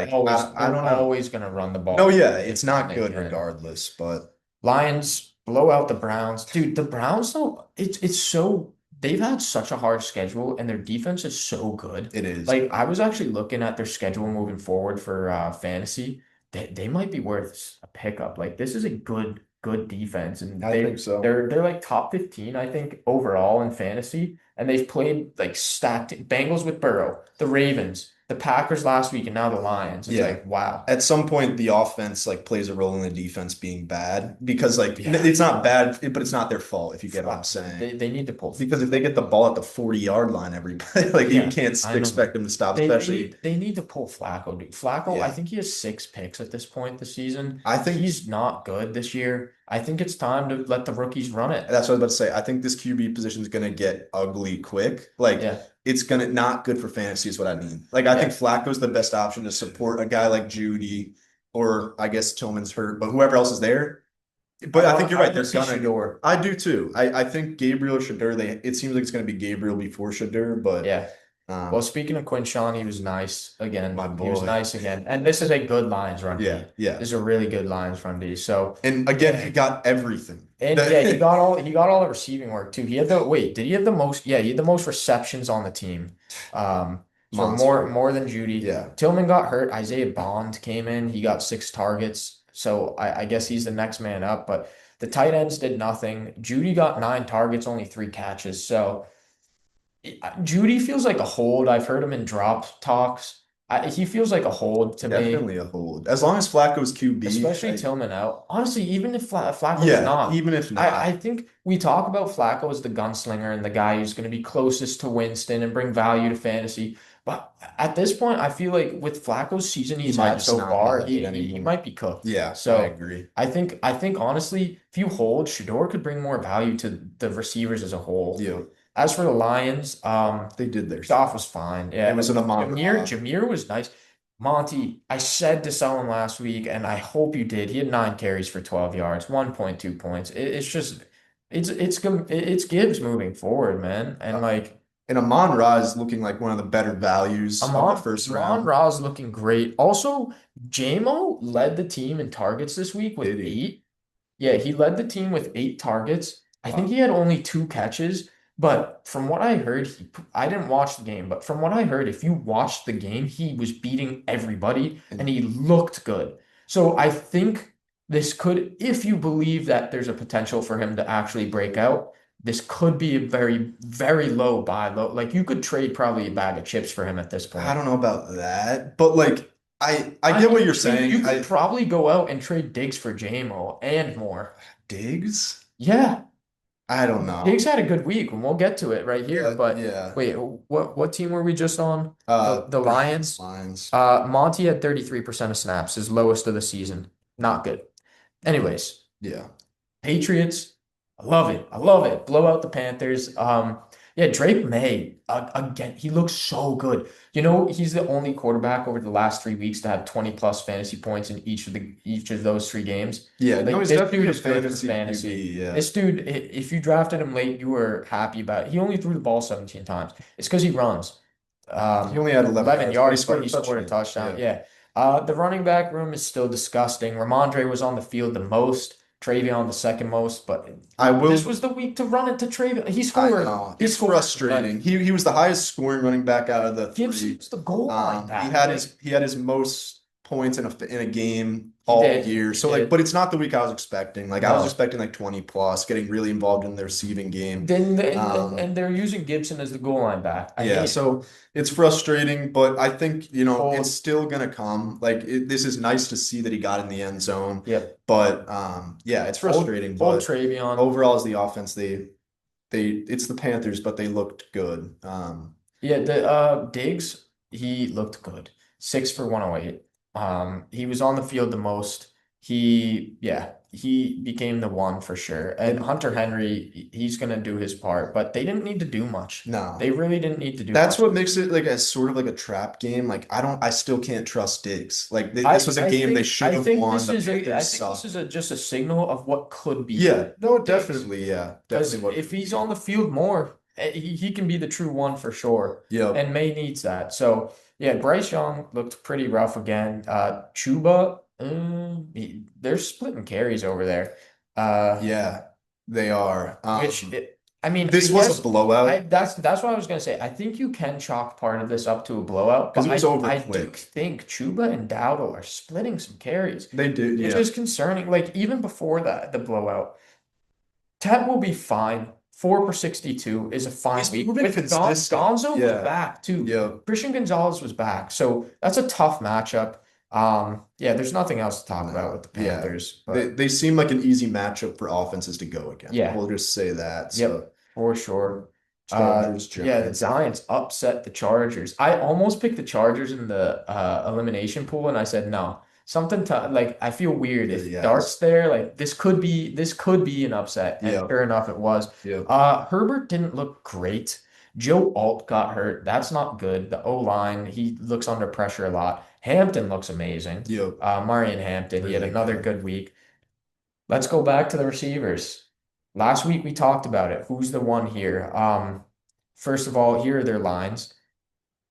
don't know. always gonna run the No, ball yeah, it's when not they good can. regardless, but Lions blow out the Browns. Dude, the Browns though, it's so they've had such a hard schedule and their defense is so good. it is. Like I was actually looking at their schedule moving forward for fantasy. They might be worth a pickup. Like this is a good defense and I think so. they're like top 15 I think overall in fantasy and they've played like stacked Bengals with Burrow, the Ravens, the Packers last week and now the Lions. It's Yeah. like wow. At some point, the offense like plays a role in the defense being bad because like Yeah. it's not bad, but it's not their fault if you get what I'm saying. They need to pull Because if they get the ball at the 40-yard line every play, like you Yeah, can't I know. expect them to stop, especially. They need to pull Flacco, dude. Flacco, I Yeah. think he has 6 picks at this point this season. I think He's not good this year. I think it's time to let the rookies run it. that's what I was about to say. I think this QB position is gonna get ugly quick. Like Yeah. it's gonna not good for fantasy is what I mean. Like I Yeah. think Flacco's the best option to support a guy like Judy, or I guess Tillman's hurt, but whoever else is there. But I think you're right. They're gonna. Shador. I do too. I think Gabriel Shadur. It seems like it's gonna be Gabriel before Shadur, but Yeah. um, Well, speaking of Quinshawn, he was nice again. My He was boy. nice again. And this is a good Lions run D. yeah. This is a really good Lions run D. So And again, he got everything. and yeah, he got all the receiving work too. He had did he have the most? Yeah, he had the most receptions on the team. So Monster. more than Judy. Yeah. Tillman got hurt. Isaiah Bond came in. He got 6 targets. So I guess he's the next man up. But the tight ends did nothing. Judy got 9 targets, only 3 catches. So Judy feels like a hold. I've heard him in drop talks. He feels like a hold to me. Definitely a hold. As long as Flacco's QB, Especially Tillman out. Honestly, even if Flacco's yeah, not. even if not, I think we talk about Flacco as the gunslinger and the guy who's going to be closest to Winston and bring value to fantasy. But at this point, I feel like with Flacco's season he's might had just so not far, be he that anymore. might be cooked. yeah, So I agree. I think honestly, if you hold, Shador could bring more value to the receivers as a whole. Yeah, As for the Lions, they did their Goff was fine. Yeah, It was an Amon Ra. Jameer was nice. Monty, I said to sell him last week, and I hope you did. He had 9 carries for 12 yards, 1.2 points. It's just, it's Gibbs moving forward, man, and like And Amon Ra is looking like one of the better values of the first Amon round. Ra's looking great. Also, JMO led the team in targets this week with Did he? 8. Yeah, he led the team with 8 targets. I think he had only 2 catches. But from what I heard, I didn't watch the game, but from what I heard, if you watched the game, he was beating everybody and And he looked good. So I think this could, if you believe that there's a potential for him to actually break out, this could be a very, very low buy low. Like you could trade probably a bag of chips for him at this I point. don't know about that, but like I I get what mean, you're you saying. could probably go out and trade Diggs for JMO and more. Diggs? Yeah. I don't know. Diggs had a good week, and we'll get to it right here. But Yeah. wait, what team were we just on? The Browns, Lions. Lions. Monty had 33% of snaps, his lowest of the season. Not good. Anyways, Yeah. Patriots, I love it. I love it. Blow out the Panthers. Yeah, Drake May, again, he looks so good. You know, he's the only quarterback over the last 3 weeks to have 20 plus fantasy points in each of those 3 games. Yeah, no, Like he's this definitely dude a is good for fantasy fantasy. QB. Yeah. This dude, if you drafted him late, you were happy about it. He only threw the ball 17 times. It's because he runs. He only had 11 11 yards, but he yards, but scored a he scored a touchdown. touchdown. Yeah. Yeah. The running back room is still disgusting. Ramondre was on the field the most, Travion the second most, but I this will was the week to run it to Travion. He I scored. know. He It's scored. frustrating. He was the highest scoring running back out of the three. Gibson's the goal line He back. had Like his most points in a game he all did. year. He So like, did. but it's not the week I was expecting. Like I was No. expecting like 20 plus, getting really involved in the receiving game. Then Um, and they're using Gibson as the goal line back. I yeah, hate it. so it's frustrating, but I think, it's Old. still gonna come. Like this is nice to see that he got in the end zone, Yep. but yeah, it's frustrating, Old but Travion. overall as the offense, it's the Panthers, but they looked good. Yeah, the Diggs, he looked good. 6 for 108. He was on the field the most. He became the one for sure. And And Hunter Henry, he's gonna do his part, but they didn't need to do much. no. They really didn't need to do That's much. what makes it like a sort of like a trap game. Like I still can't trust Diggs. Like this was a game they should I have think won. this The is I Panthers think this is suck. just a signal of what could be Yeah, no, Diggs. definitely, yeah, Because definitely what if could he's be. on the field more, he can be the true one for sure. Yep. And May needs that. So yeah, Bryce Young looked pretty rough again. Chuba, they're splitting carries over there. Uh, Yeah, they are. I mean, I This was a guess blowout that's what I was gonna say. I think you can chalk part of this up to a blowout, because but it was over I do quick. think Chuba and Dowdle are splitting some carries, They did, which yeah. is concerning. Like even before that, the blowout. Ted will be fine. 4 for 62 is a fine He's week. moving With consistent. Gonzo was Yeah, back too. yeah, Christian Gonzalez was back. So that's a tough matchup. Yeah, there's nothing else to talk about no, with the yeah. Panthers, They but they seem like an easy matchup for offenses to go against. yeah, We'll just say that. So yep, for sure. Chargers, Yeah, the Giants. Giants upset the Chargers. I almost picked the Chargers in the elimination pool, and I said no. Something to like I feel weird if Dart's Yes. there, like this could be an upset, and Yep. sure enough it was. Yep. Herbert didn't look great. Joe Alt got hurt. That's not good. The O-line, he looks under pressure a lot. Hampton looks amazing. Yep. Marion Hampton, he had Really another good. good week. Let's go back to the receivers. Last week we talked about it. Who's the one here? First of all, here are their lines.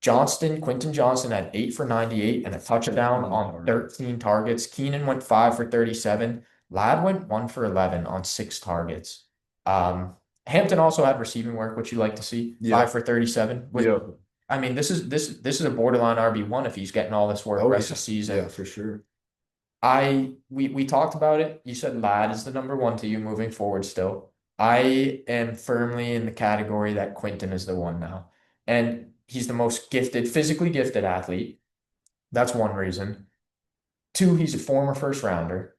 Quinton Johnston had 8 for 98 and a touchdown on 13 targets. Keenan went 5 for 37. Ladd went 1 for 11 on 6 targets. Hampton also had receiving work, which you like to see. Yep. 5 for 37. Yep. I mean, this is a borderline RB1 if he's getting all this work Oh, rest yeah. of the season. Yeah, for sure. We talked about it. You said Ladd is the number one to you moving forward still. I am firmly in the category that Quinton is the one now. And he's the most gifted, physically gifted athlete. That's one reason. Two, he's a former first rounder.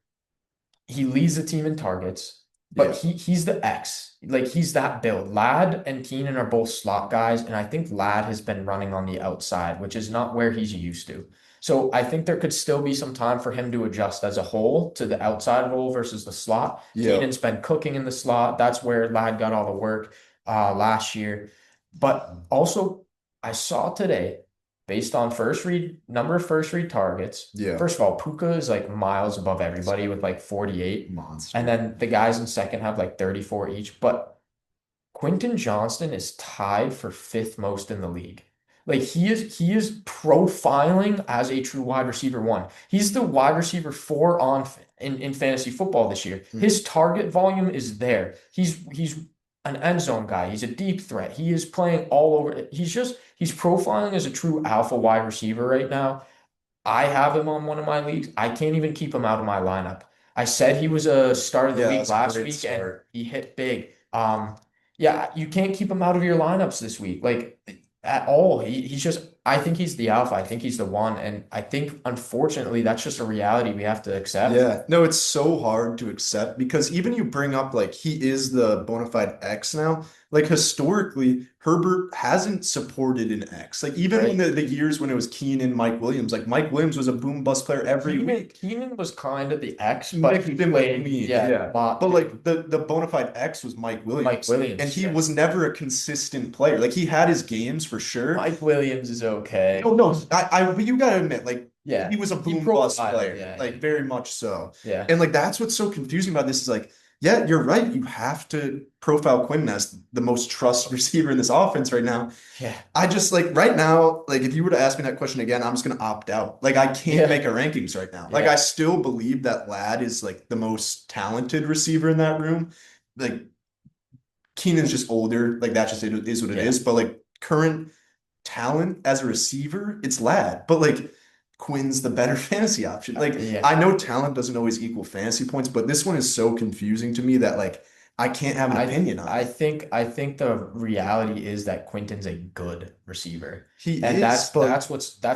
He leads the team in targets, Yeah. but he's the X. Like he's that build. Ladd and Keenan are both slot guys, and I think Ladd has been running on the outside, which is not where he's used to. So I think there could still be some time for him to adjust as a whole to the outside role versus the slot. Yep. Keenan's been cooking in the slot. That's where Ladd got all the work last year. But also, I saw today, based on number of first read targets. Yeah. First of all, Puka is like miles above everybody with like 48. Monster. And then the guys in second have like 34 each. But Quinton Johnston is tied for fifth most in the league. Like he is profiling as a true wide receiver one. He's the wide receiver four in fantasy football this year. Mhm. His target volume is there. He's an end zone guy. He's a deep threat. He is playing all over. He's profiling as a true alpha wide receiver right now. I have him on one of my leagues. I can't even keep him out of my lineup. I said he was a start of the Yeah, week that's a last great week and start. he hit big. Yeah, you can't keep him out of your lineups this week, like at all. He's just, I think he's the alpha. I think he's the one. And I think, unfortunately, that's just a reality we have to accept. Yeah, no, it's so hard to accept because even you bring up like he is the bona fide X now. Like historically, Herbert hasn't supported an X. Like even when Right. the years when it was Keenan, Mike Williams, like Mike Williams was a boom bust player every week. Keenan was kind of the X, but he Mixed in with played, me, yeah, yeah. a lot But too. like the bona fide X was Mike Mike Williams, and Williams, he yeah. was never a consistent player. Like he had his games for sure. Mike Williams is No, okay. no, but you gotta admit, like he Yeah. was a He boom bust profiled, player, yeah. like very much so. Yeah. And like that's what's so confusing about this is like, yeah, you're right. You have to profile Quinn as the most trusted receiver in this offense right now. Yeah. I just like right now, like if you were to ask me that question again, I'm just gonna opt out. Like I can't Yeah. make a rankings right now. Like I Yeah. still believe that Ladd is like the most talented receiver in that room. Like Keenan's just older. Like that just is what it Yeah. is. But like current talent as a receiver, it's Ladd. But like Quinn's the better fantasy option. Like Yeah. I know talent doesn't always equal fantasy points, but this one is so confusing to me that like I can't have an opinion on it. I think the reality is that Quinton's a good receiver. He And is, but that's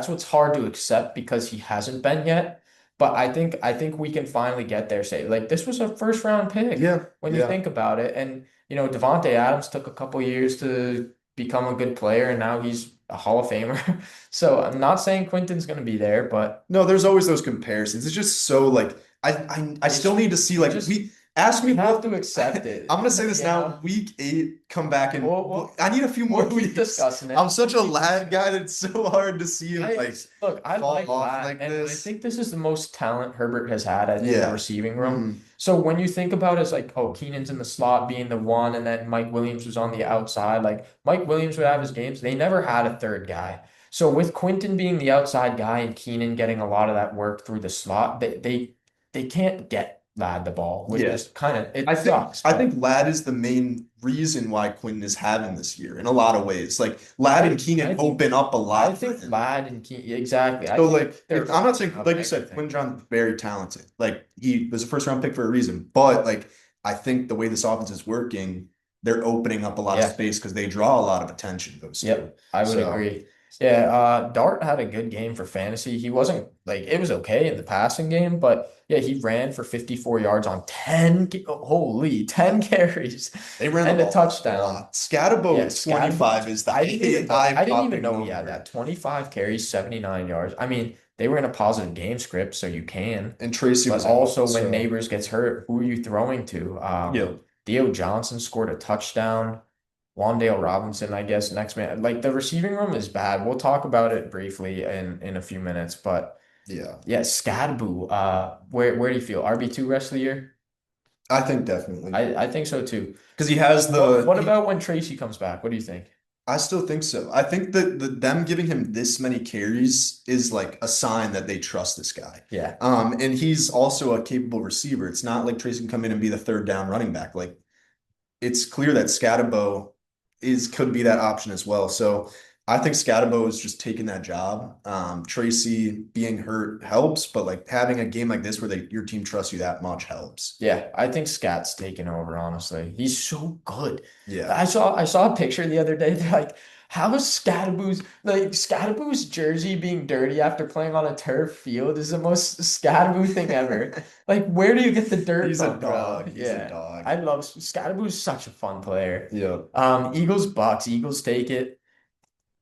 what's hard to accept because he hasn't been yet. But I think we can finally get there. Say like this was a first round pick yeah, when you yeah. think about it. And Devontae Adams took a couple years to become a good player, and now he's a Hall of Famer. So I'm not saying Quinton's gonna be there, but No, there's always those comparisons. It's just so like I still it's need to see we like just we ask me we have what to accept I'm it. gonna say this You now, know, week 8, come back and we'll I need a few more we'll keep weeks. discussing I'm it. such We'll a keep lad discussing. guy that it's so hard to see him like Look, I fall like off that, like and I this. think this is the most talent Herbert has had in the Yeah. receiving room. Mhm. So when you think about it, it's like, oh, Keenan's in the slot being the one, and then Mike Williams was on the outside. Like Mike Williams would have his games. They never had a third guy. So with Quinton being the outside guy and Keenan getting a lot of that work through the slot, they can't get Lad the ball, which Yeah. is kind of it sucks, I think but Ladd is the main reason why Quinn is having this year in a lot of ways. Like Ladd and I Keenan think open up a I lot for think him. Lad and Keenan exactly. I So think like they're I'm not saying opening up like you said, everything. Quinn John's very talented. Like he was a first round pick for a reason. But like I think the way this offense is working, they're opening up a lot of Yeah. space because they draw a lot of attention, those two. Yep, I would So agree. Yeah, Dart had a good game for fantasy. He wasn't like it was okay in the passing game, but yeah, he ran for 54 yards on 10 carries they ran the and a ball a touchdown. lot. Yeah, Scatterbo 25 Scadaboo. is the I didn't even eye-popping know he had number. that. 25 carries, 79 yards. I mean, they were in a positive game script, so you can. And Tracy But was out. also when So Neighbors gets hurt, who are you throwing to? yeah. Theo Johnson scored a touchdown. Wandale Robinson, I guess, next man. Like the receiving room is bad. We'll talk about it briefly in a few minutes. But Yeah. yeah, Scadaboo, where do you feel? RB2 rest of the year? I think definitely. I think so too. Because he has What about when Tracy comes back? What do you think? I still think so. I think that them giving him this many carries is like a sign that they trust this guy. Yeah. And he's also a capable receiver. It's not like Tracy can come in and be the third down running back. Like it's clear that Scatabo could be that option as well. So I think Scatabo is just taking that job. Tracy being hurt helps, but like having a game like this where your team trusts you that much helps. Yeah, I think Scat's taking over, honestly. He's so good. Yeah. I saw a picture the other day. They're like, how is Scadaboo's jersey being dirty after playing on a turf field is the most Scadaboo thing ever. Like, where do you get the dirt He's a from, bro? dog. He's a Yeah. dog. I love Scadaboo's such a fun player. Yeah. Eagles Bucks. Eagles take it.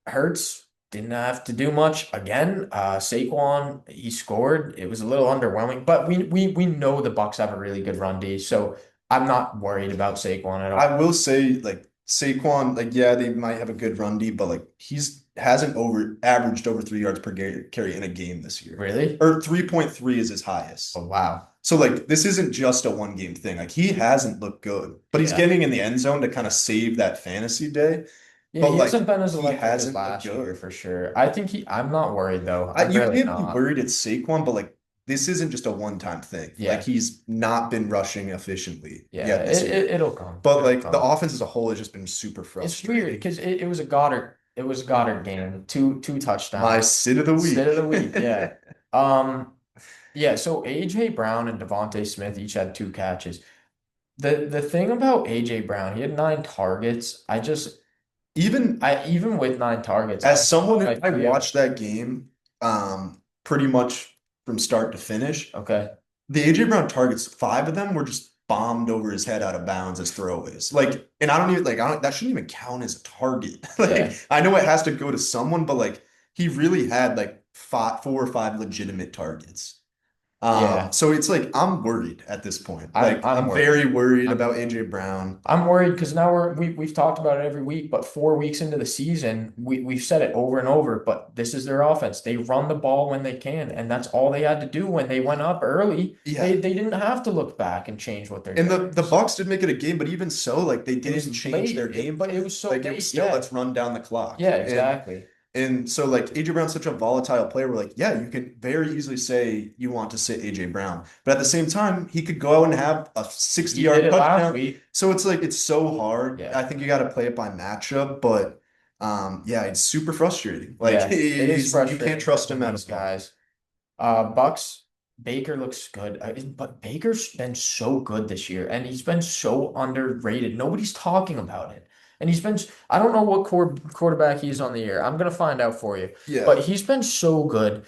Hurts didn't have to do much again. Saquon he scored. It was a little underwhelming, but we know the Bucks have a really good run D, so I'm not worried about Saquon at I all. will say, like Saquon, like yeah, they might have a good run D, but like he's hasn't averaged over 3 yards per carry in a game this year, Really? or 3.3 is his highest. Oh wow. So like this isn't just a one game thing. Like he hasn't looked good, but he's Yeah. getting in the end zone to kind of save that fantasy day. Yeah, But he like hasn't been as he electric as hasn't looked last year good. for sure. I'm not worried though. I'm You really can't be not. worried at Saquon, but like this isn't just a one-time thing. Yeah. Like he's not been rushing efficiently Yeah, yet this year. it'll come. But It'll like the come. offense as a whole has just been super It's weird frustrating. because it was a Goddard. It was a Goddard game. Two My touchdowns. sit of the Sit week. of the week. Yeah. Um. Yeah. So AJ Brown and Devontae Smith each had 2 catches. The thing about AJ Brown, he had 9 targets. Even I even with 9 targets, as someone who like I 3 of watched that game pretty much from start to finish, okay. the AJ Brown targets, 5 of them were just bombed over his head out of bounds as throwaways. Like, and I don't even like I don't that shouldn't even count as a target. Yeah. Like, I know it has to go to someone, but like he really had like 4 or 5 legitimate targets. Yeah. So it's like I'm worried at this point. Like I'm I'm worried. very worried I'm about AJ Brown. I'm worried because now we've talked about it every week, but 4 weeks into the season, we've said it over and over. But this is their offense. They run the ball when they can, and that's all they had to do when they went up early. Yeah. They didn't have to look back and change what they're And doing. the Bucks did make it a game, but even so, like they It was didn't change late. their game But it plan. was so Like it late. was still Yeah. let's run down the clock. Yeah, exactly. And so like AJ Brown's such a volatile player. We're like, yeah, you can very easily say you want to sit AJ Brown, but at the same time, he could go out and have a He 60-yard did it last touchdown. week. So it's like it's so hard. Yeah. I think you got to play it by matchup, but yeah, it's super frustrating. Like Yeah, it is you frustrating can't trust him at these all. guys. Bucks, Baker looks good, but Baker's been so good this year, and he's been so underrated. Nobody's talking about it, and I don't know what quarterback he's on the year. I'm gonna find out for you, Yeah. but he's been so good.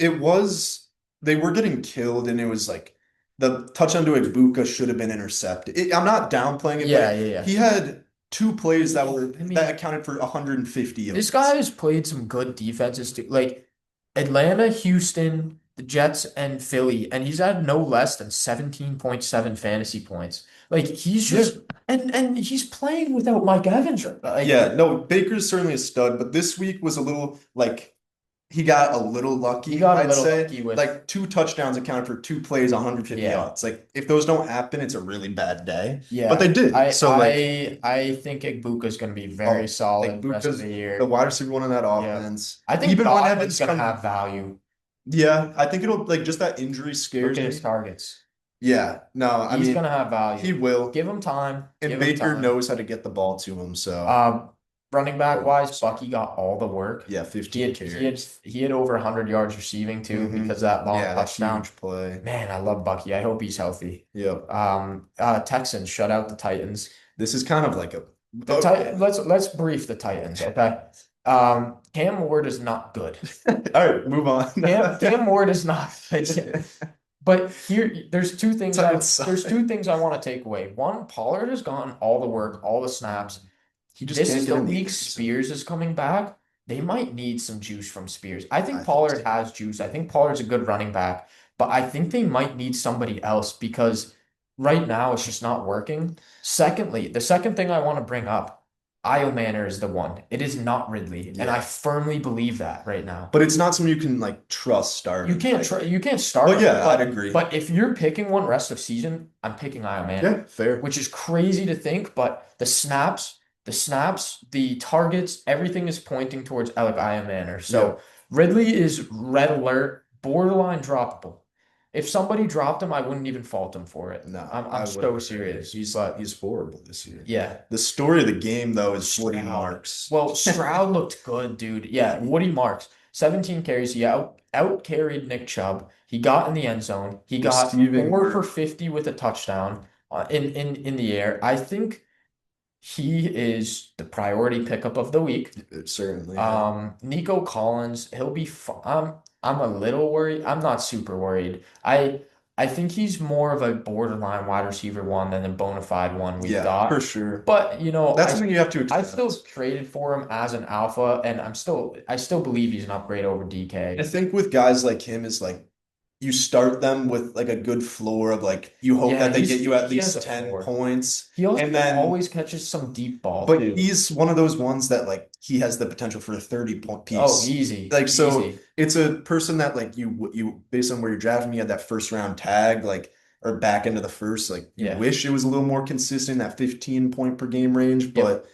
They were getting killed, and it was like the touchdown to Ibuka should have been intercepted. I'm not downplaying it, Yeah, but yeah, yeah. he had 2 plays mean, that accounted for 150 This yards. guy has played some good defenses too, like Atlanta, Houston, the Jets, and Philly, and he's had no less than 17.7 fantasy points. Like he's just and he's playing without Mike Evans. Like Yeah, no, Baker's certainly a stud, but this week was a little like he got a little lucky, he got a I'd little say. lucky with Like 2 touchdowns accounted for 2 plays, 150 yeah. yards. Like if those don't happen, it's a really bad day. Yeah. But they did. So like I think Igbuka's gonna be very solid rest of Buka's the year. the wide receiver one in that Yeah. offense. I think Even when Godwin's Evans gonna comes, have value. yeah, I think it'll like just that injury Look scares at me. his targets. Yeah, no, I He's mean gonna have he value. will. Give him time. And Give him Baker time. knows how to get the ball to him, so Running back wise, Bucky got all the work. yeah, He 15 had carries. he had over 100 yards receiving too Mhm. because of that long Yeah, that touchdown. huge play. Man, I love Bucky. I hope he's healthy. Yep. Texans shut out the Titans. This is kind of like a Let's brief the Titans, okay? Cam Ward is not good. all right, move on. Cam Ward is not good. But there's two things there's 2 things I want to take away. One, Pollard has gotten all the work, all the snaps. He just This can't is get the in the week end. Spears is coming back. They might need some juice from Spears. I I think think Pollard so. has juice. I think Pollard's a good running back, but I think they might need somebody else because right now it's just not working. Secondly, the second thing I want to bring up, Io Manor is the one. It is not Ridley, and Yeah. I firmly believe that right now. But it's not something you can like trust starting. You can't start Well, him, yeah, I'd agree. but if you're picking one rest of season, I'm picking Io Manor, Yeah, fair. which is crazy to think, but the targets, everything is pointing towards Alec Io Manor. So Ridley is red alert, borderline droppable. If somebody dropped him, I wouldn't even fault him for it. No, I'm so serious. He's horrible this year. Yeah. The story of the game though is Woody Stroud. Marks. Well, Stroud looked good, dude. Yeah, Woody Marks, 17 carries. He out carried Nick Chubb. He got in the end zone. He got Receiving 4 work. for 50 with a touchdown in the air. I think he is the priority pickup of the week. Certainly. Nico Collins, he'll be fine. I'm a little worried. I'm not super worried. I think he's more of a borderline wide receiver one than a bona fide one we Yeah, thought. for sure. But That's something you have to I accept. still traded for him as an alpha, and I still believe he's an upgrade over I DK. think with guys like him is like you start them with like a good floor of like you hope Yeah, that they get you at he has least a 10 floor. points. He also And then always catches some deep ball but too. he's one of those ones that like he has the potential for a 30-point piece. Oh, easy. Like so Easy. it's a person that like you based on where you're drafting, you had that first round tag like or back into the first like you Yeah. wish it was a little more consistent that 15 point per game range, Yep. but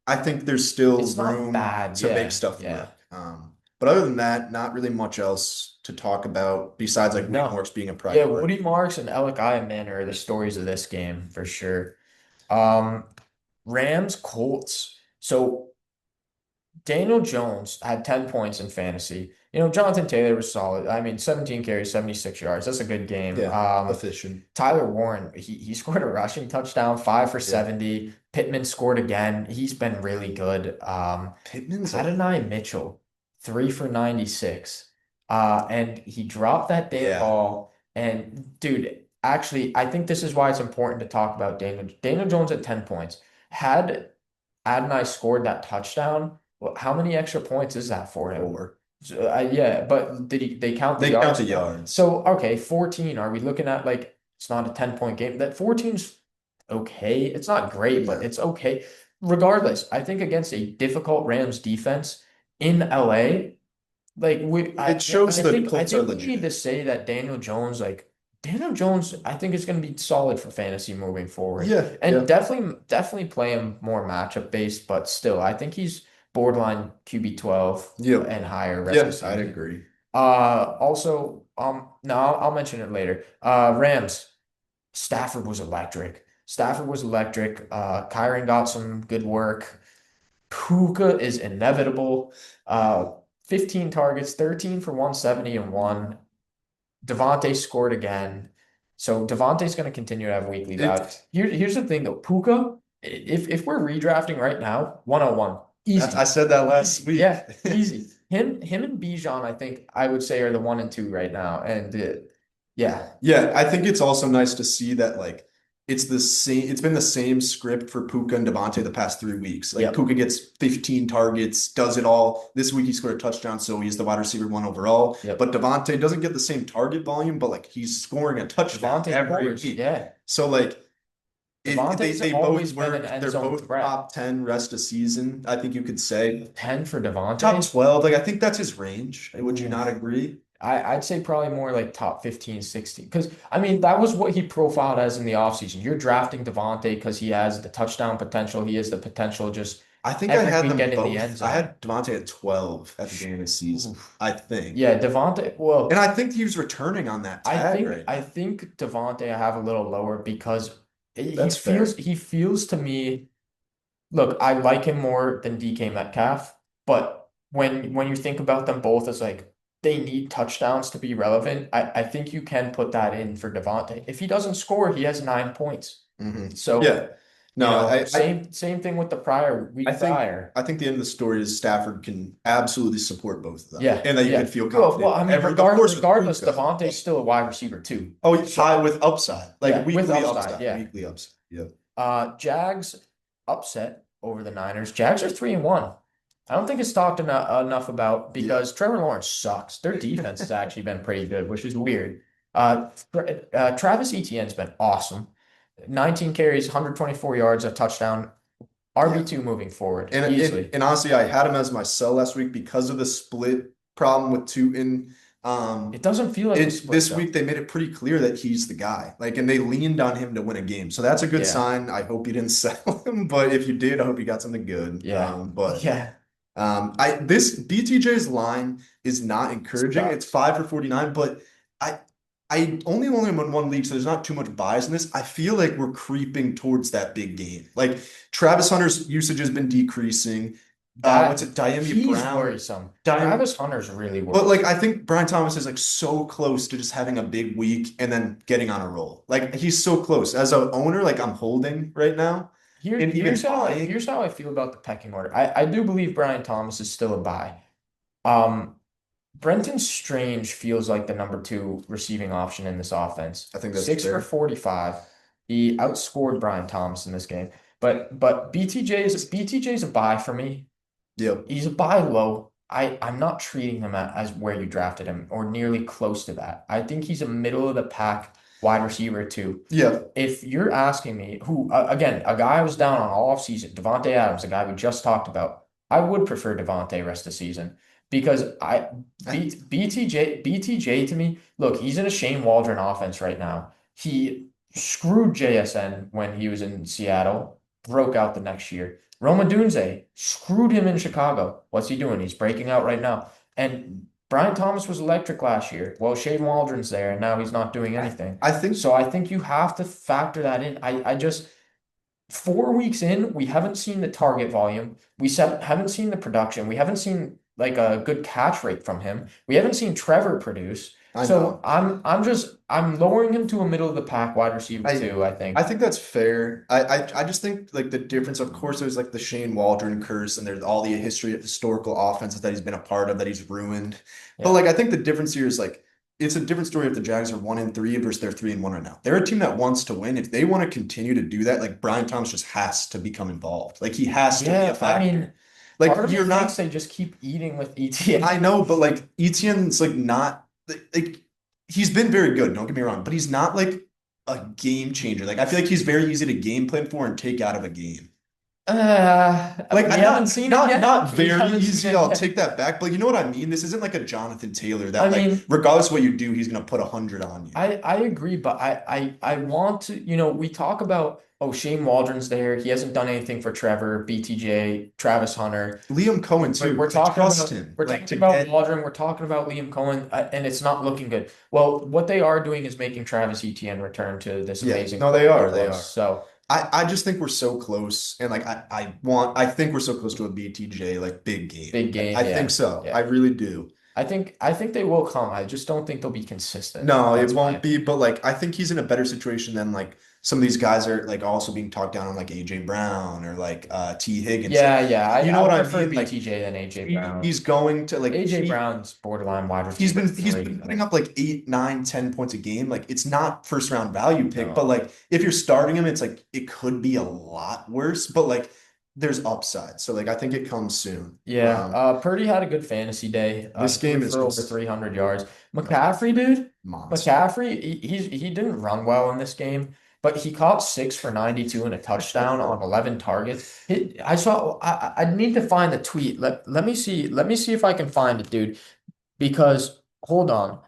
I think there's still It's not room bad. to Yeah, make stuff yeah. work. But other than that, not really much else to talk about besides like Woody No. Morris being a Yeah, priority. Woody Marks and Alec Eyeman are the stories of this game for sure. Um, Rams, Colts. So Daniel Jones had 10 points in fantasy. Jonathan Taylor was solid. I mean, 17 carries, 76 yards. That's a good game. Yeah, efficient. Tyler Warren, he scored a rushing touchdown, 5 for Yeah. 70. Pittman scored again. He's been really good. Pittman's a Adonai Mitchell, 3 for 96. And he dropped that damn yeah. ball. And dude, actually, I think this is why it's important to talk about Daniel Jones at 10 points. Had Adonai scored that touchdown, well, how many extra points is that for him? 4. So, yeah, but they count the They count yards? the yards. So, okay, 14. Are we looking at like it's not a 10-point game? That 14's okay. It's not great, but Yeah. it's okay. Regardless, I think against a difficult Rams defense in LA, like It shows I the think Colts are we need to legit. say that Daniel Jones, I think is going to be solid for fantasy moving forward. Yeah, And yeah. definitely play him more matchup based, but still, I think he's borderline QB 12 Yep. and higher rest of the Yes, I'd season. agree. Also, no, I'll mention it later. Rams, Stafford was electric. Stafford was electric. Kyron got some good work. Puka is inevitable. 15 targets, 13 for 170 and one. Devontae scored again. So Devontae's going to continue to have weekly value. It, Here's the thing though, Puka, if we're redrafting right now, 101, easy. I said that last week. Yeah, easy. Him and Bijan, I think I would say are the 1 and 2 right now. And yeah, Yeah, I think it's also nice to see that like it's been the same script for Puka and Devontae the past 3 weeks. Like Yep. Puka gets 15 targets, does it all. This week he scored a touchdown, so he's the wide receiver 1 overall. Yep. But Devontae doesn't get the same target volume, but like he's scoring a touchdown Devontae every scores, week. yeah. So like Devontae's they always both been an work. end They're zone both threat. top 10 rest of season, I think you could say. 10 for Top Devontae. 12, like I think that's his range. Would you Ooh. not agree? I'd say probably more like top 15, 16. Because, I mean, that was what he profiled as in the offseason. You're drafting Devontae because he has the touchdown potential. He has the potential just I think I every had week them get in the end both. zone. I had Devontae at 12 at the beginning of the season, Oof. I think. Yeah, Devontae, well, And I think he was returning on that tag right I now. think Devontae I have a little lower because That's fair. he feels to me, look, I like him more than DK Metcalf, but when you think about them both as like they need touchdowns to be relevant, I think you can put that in for Devontae. If he doesn't score, he has 9 points. So, Yeah. No, same thing with the prior week I think prior. I think the end of the story is Stafford can absolutely support both of them. Yeah, And that you yeah. could feel Well, confident. I mean, Of course with regardless, Puka. Devontae's still a wide receiver too. Oh, high with upside. Like Yeah, with weekly upside, yeah. Weekly upside. Yeah. Jags upset over the Niners. Jags are 3-1. I don't think it's talked enough about because Trevor Lawrence sucks. Their defense has actually been pretty good, which is weird. Travis Etienne's been awesome. 19 carries, 124 yards, a touchdown. RB2 moving forward easily. And honestly, I had him as my sell last week because of the split problem with Tootin. It doesn't feel like a split, this though. week they made it pretty clear that he's the guy. Like, and they leaned on him to win a game. So that's a good Yeah. sign. I hope you didn't sell him, but if you did, I hope you got something good. Yeah. But Yeah. this BTJ's line is not encouraging. Sucks. It's 5 for 49, but I only am in one league, so there's not too much bias in this. I feel like we're creeping towards that big game. Like Travis Hunter's usage has been decreasing. What's it? He's Brown. worrisome. Diami- Travis Hunter's really But worrisome. like I think Brian Thomas is like so close to just having a big week and then getting on a roll. Like he's so close. As an owner, like I'm holding right now. And even buying. Here's how I feel about the pecking order. I do believe Brian Thomas is still a buy. Brenton Strange feels like the number 2 receiving option in this offense. I think that's 6 fair. for 45. He outscored Brian Thomas in this game. But BTJ's a buy for me. Yep. He's a buy low. I'm not treating him as where you drafted him or nearly close to that. I think he's a middle of the pack wide receiver too. Yeah. If you're asking me who, again, a guy I was down on all offseason, Devontae Adams, a guy we just talked about, I would prefer Devontae rest of season because BTJ to me, look, he's in a Shane Waldron offense right now. He screwed JSN when he was in Seattle, broke out the next year. Roma Dunze screwed him in Chicago. What's he doing? He's breaking out right now. And Brian Thomas was electric last year. Well, Shane Waldron's there, and now he's not doing anything. I think So I think you have to factor that in. I just 4 weeks in, we haven't seen the target volume. Haven't seen the production. We haven't seen like a good catch rate from him. We haven't seen Trevor produce. I So know. I'm lowering him to a middle of the pack wide receiver I too, I I think. think that's fair. I just think like the difference, of course, there's like the Shane Waldron curse, and there's all the history of historical offenses that he's been a part of that he's ruined. But Yeah. like I think the difference here is like it's a different story if the Jags are 1-3 versus they're 3-1 right now. They're a team that wants to win. If they want to continue to do that, like Brian Thomas just has to become involved. Like he has to be a Yeah, I factor. mean, Like part of me you're thinks not. they just keep eating with ETA. I know, but like Etienne's like not like he's been very good, don't get me wrong, but he's not like a game changer. Like I feel like he's very easy to game plan for and take out of a game. Like We I'm haven't not seen it not yet. not We very haven't seen easy. it I'll yet. take that back, but you know what I mean? This isn't like a Jonathan Taylor I that like mean, regardless of what you do, he's gonna put 100 on you. I agree, but I want to, we talk about, oh, Shane Waldron's there. He hasn't done anything for Trevor, BTJ, Travis Hunter. Liam Cohen We're, too. we're I talking trust about him. we're Like talking to about get Waldron, we're talking about Liam Cohen, and it's not looking good. Well, what they are doing is making Travis Etienne return to this yeah, amazing no, form they he are. They was. are. So I just think we're so close, and like I think we're so close to a BTJ like big game. big I game, think yeah, so. I yeah. really do. I think they will come. I just don't think they'll be consistent. No, it That's my won't be, opinion. but like I think he's in a better situation than like some of these guys are like also being talked down on like AJ Brown or like T Higgins. Like Yeah, yeah. I, you know I what would I prefer mean? Like BTJ than AJ Brown. he's going to like AJ Brown's borderline wide he's receiver been he's three, been putting though. up like 8, 9, 10 points a game. Like it's not first round value pick, but No. like if you're starting him, it's like it could be a lot worse, but like there's upside. So like I think it comes soon. Yeah. Purdy had a good fantasy day. This He threw game is for over just 300 yards. McCaffrey, dude. monster. McCaffrey, he didn't run well in this game, but he caught 6 for 92 and a touchdown on 11 targets. I need to find the tweet. Let me see if I can find it, dude. Because hold on.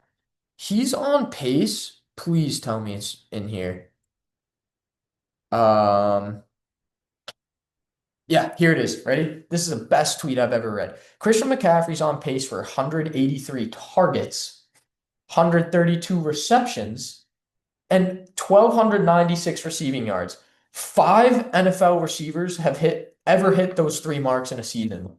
He's on pace. Please tell me it's in here. Um, yeah, here it is. Ready? This is the best tweet I've ever read. Christian McCaffrey's on pace for 183 targets, 132 receptions, and 1,296 receiving yards. Five NFL receivers have ever hit those three marks in a season.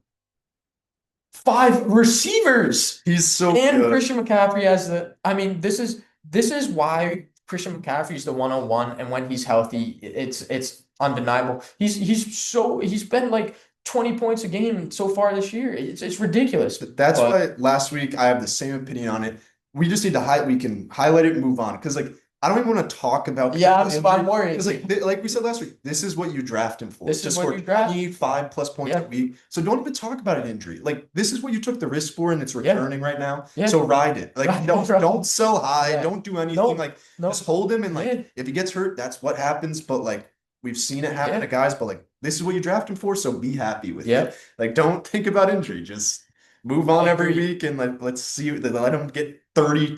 Five receivers! He's so And good. Christian McCaffrey has I mean, this is why Christian McCaffrey is the 101, and when he's healthy, it's undeniable. He's been like 20 points a game so far this year. It's ridiculous. That's But why last week I have the same opinion on it. We just need to we can highlight it and move on because like I don't even want to talk about yeah, people's I'm injury worried. because like we said last week, this is what you draft him for This to is what score you draft. 25 plus points a Yeah, week. So don't even talk about an injury. Like this is what you took the risk for and it's yeah, returning right now. yeah. So ride it. Like don't sell high, Yeah. don't do anything. Nope. Like just Nope. hold him and like Yeah. if he gets hurt, that's what happens. But like we've seen it happen to Yeah. guys, but like this is what you draft him for, so be happy with it. Yeah. Like don't think about injury. Just move on I every agree. week and let's see let him get 30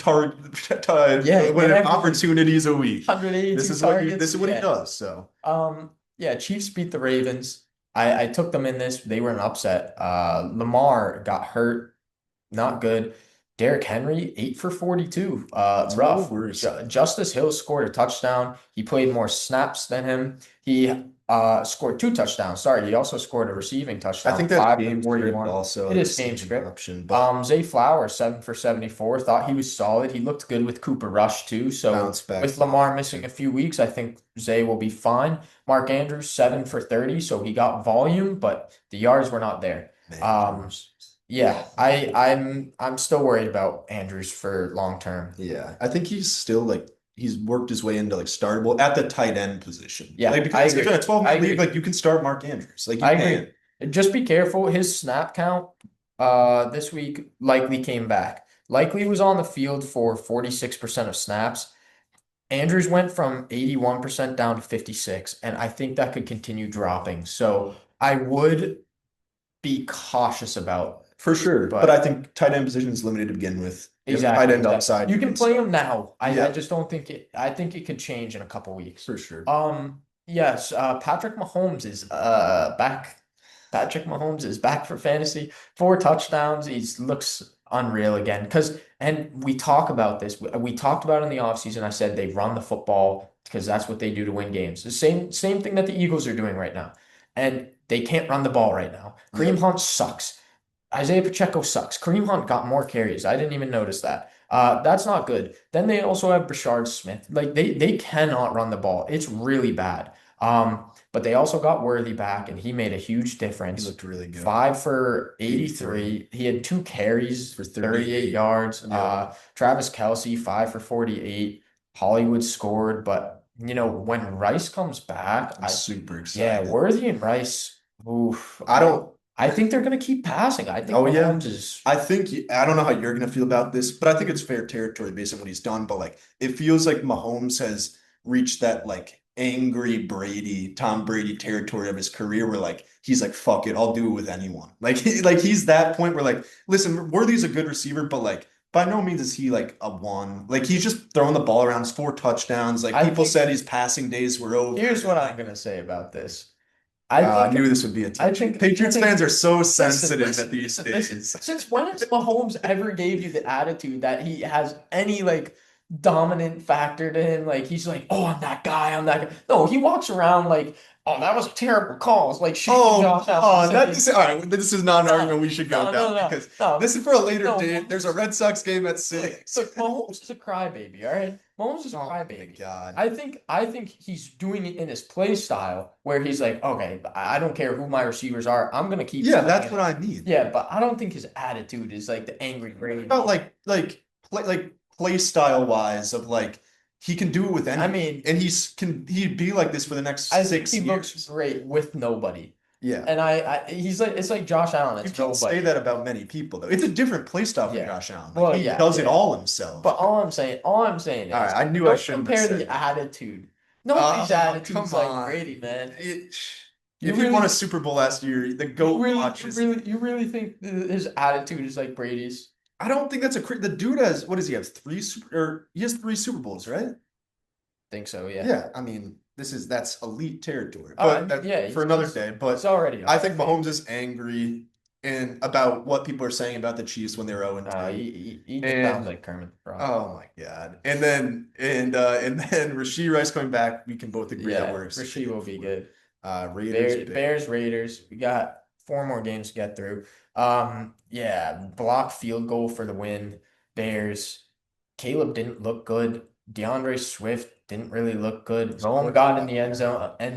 Yeah, get every opportunities a week. 182 This targets. is what he Yeah. does. So Yeah, Chiefs beat the Ravens. I took them in this. They were an upset. Lamar got hurt. Not good. Derrick Henry, 8 for 42. it's no Rough. worse. Justice Hill scored a touchdown. He played more snaps than him. He scored two touchdowns. Sorry, he also scored a receiving I touchdown. think that's 5 game for script 41. also It the is game same script. option, but Zay Flowers, 7 for 74. Thought he was solid. He looked good with Cooper Rush too. So bounce back. with Lamar missing a few weeks, I think Zay will be fine. Mark Andrews, 7 for 30. So he got volume, but the yards were not there. Man, Yeah, I'm still worried about Andrews for long term. yeah, I think he's still like he's worked his way into like startable at the tight end position. Yeah, Like I because if agree. you're in a 12 I man league, agree. like you can start Mark Andrews. Like you I can. agree. Just be careful. His snap count this week likely came back. Likely was on the field for 46% of snaps. Andrews went from 81% down to 56, and I think that could continue dropping. So I would be cautious about, For sure. But I but think tight end position is limited to begin with. If tight exactly. end upside, You can play him now. I Yeah, just don't think I think it could change in a couple weeks. for sure. Yes, Patrick Mahomes is back. Patrick Mahomes is back for fantasy. 4 touchdowns. He looks unreal again. And we talk about this. We talked about it in the offseason. I said they run the football because that's what they do to win games. The same thing that the Eagles are doing right now. And they can't run the ball right now. Kareem Hunt sucks. Isaiah Pacheco sucks. Kareem Hunt got more carries. I didn't even notice that. That's not good. Then they also have Brashard Smith. Like they cannot run the ball. It's really bad. But they also got Worthy back, and he made a huge He difference. looked really good. 5 for 83. He had 2 carries for 38 yards. Yeah. Travis Kelce, 5 for 48. Hollywood scored, but when Rice comes back, I'm super excited. yeah, Worthy and Rice. Oof. I don't. I think they're gonna keep passing. I think Oh, yeah. Mahomes is. I don't know how you're gonna feel about this, but I think it's fair territory based on what he's done. But like, it feels like Mahomes has reached that like angry Brady, Tom Brady territory of his career, where like he's like, "Fuck it, I'll do it with anyone." Like, like he's that point where like, listen, Worthy's a good receiver, but like by no means is he like a one. Like he's just throwing the ball around. It's 4 touchdowns. Like people said his passing days were over. Here's what I'm gonna say about this. I knew this would be a I touch. think Patriots fans are so listen, sensitive at these listen. days. Since when has Mahomes ever gave you the attitude that he has any like dominant factor to him? Like he's like, oh, I'm that guy, I'm that guy. No, he walks around like, oh, that was a terrible call. It's like shaking Josh Allen. All right. This is not an argument we should go down because no. this is for a later No, date. There's a Red Sox game at 6. So Mahomes is a crybaby, all right? Mahomes is a Oh my crybaby. God. I think he's doing it in his play style where he's like, okay, I don't care who my receivers are. I'm gonna keep Yeah, swinging that's it." what I mean. Yeah, but I don't think his attitude is like the angry Brady. About play style wise of like he can do it with anyone. I mean, and he'd be like this for the next I think 6 he years. looks great with nobody. Yeah. And he's like it's like Josh Allen. You It's can't say nobody. that about many people though. It's a different play style from Yeah. Josh Allen. Well, He yeah, does it yeah. all himself. But all I'm saying is, All right, I knew I don't shouldn't have compare said the that. attitude. Nobody's attitude's come like on. Brady, man. If he won a Super Bowl last year, the GOAT watches. You really think his attitude is like Brady's? I don't think that's the dude has, what does he have? He has 3 Super Bowls, right? Think so, yeah. Yeah, I mean, that's elite territory. Oh, But yeah, for another day. But It's already I think Mahomes is angry and about what people are saying about the Chiefs when they're 0-2. he just sounds like Kermit the Frog. Oh my God. And then Rashee Rice coming back, we can both agree that works. Rashee will be good. Raiders, Bears, Raiders. We got 4 more games to get through. Block field goal for the win. Bears. Caleb didn't look good. DeAndre Swift didn't really look good. Rome got in the end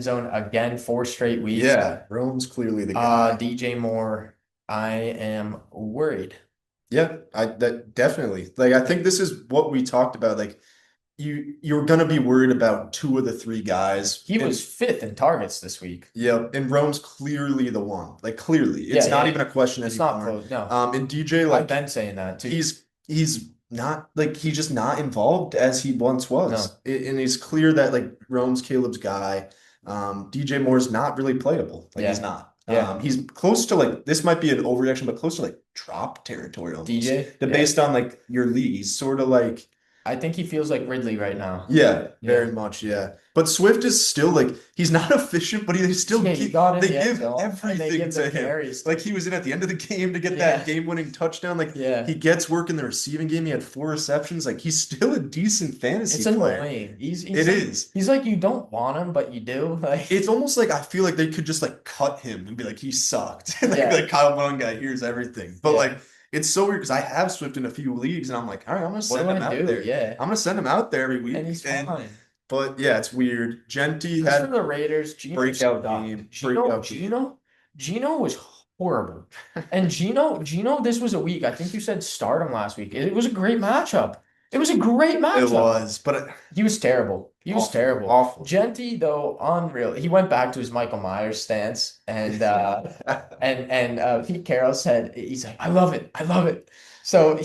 zone again 4 straight weeks. Yeah, Rome's clearly the guy. DJ Moore, I am worried. Yeah, definitely. Like I think this is what we talked about. Like you're gonna be worried about 2 of the 3 guys. He was 5th in targets this week. Yeah, and Rome's clearly the one. Like clearly, it's not even a question It's anymore. not close. No. And DJ, like I've been saying that too. He's not like he's just not involved as he once was. And it's clear that like Rome's Caleb's guy. DJ Moore's not really playable. Like he's not. Yeah. He's close to like this might be an overreaction, but close to like drop territory almost. DJ? Based on like your league, he's sort of like I think he feels like Ridley right now. Yeah, very much, yeah. But Swift is still like he's not efficient, but he still they give everything to him. Carries. Like he was in at the end of the game to get that game-winning touchdown. Like he gets work in the receiving game. He had 4 receptions. Like he's still a decent fantasy player. Annoying. He's like you don't want him, but you do. Like it's almost like I feel like they could just like cut him and be like he sucked. Like Kyle Bunga, here's everything. But like it's so weird because I have Swift in a few leagues and I'm like, all right, I'm gonna send him out there. Yeah. I'm gonna send him out there every week. And he's fine. But yeah, it's weird. Genty As had for the Raiders, breakout game. Gino was horrible. And Gino, this was a week. I think you said start him last week. It was a great matchup. It was a great matchup. It was, but he was terrible. He was terrible. Awful. Genty, though, unreal. He went back to his Michael Myers stance, and Pete Carroll said he's like, I love it. So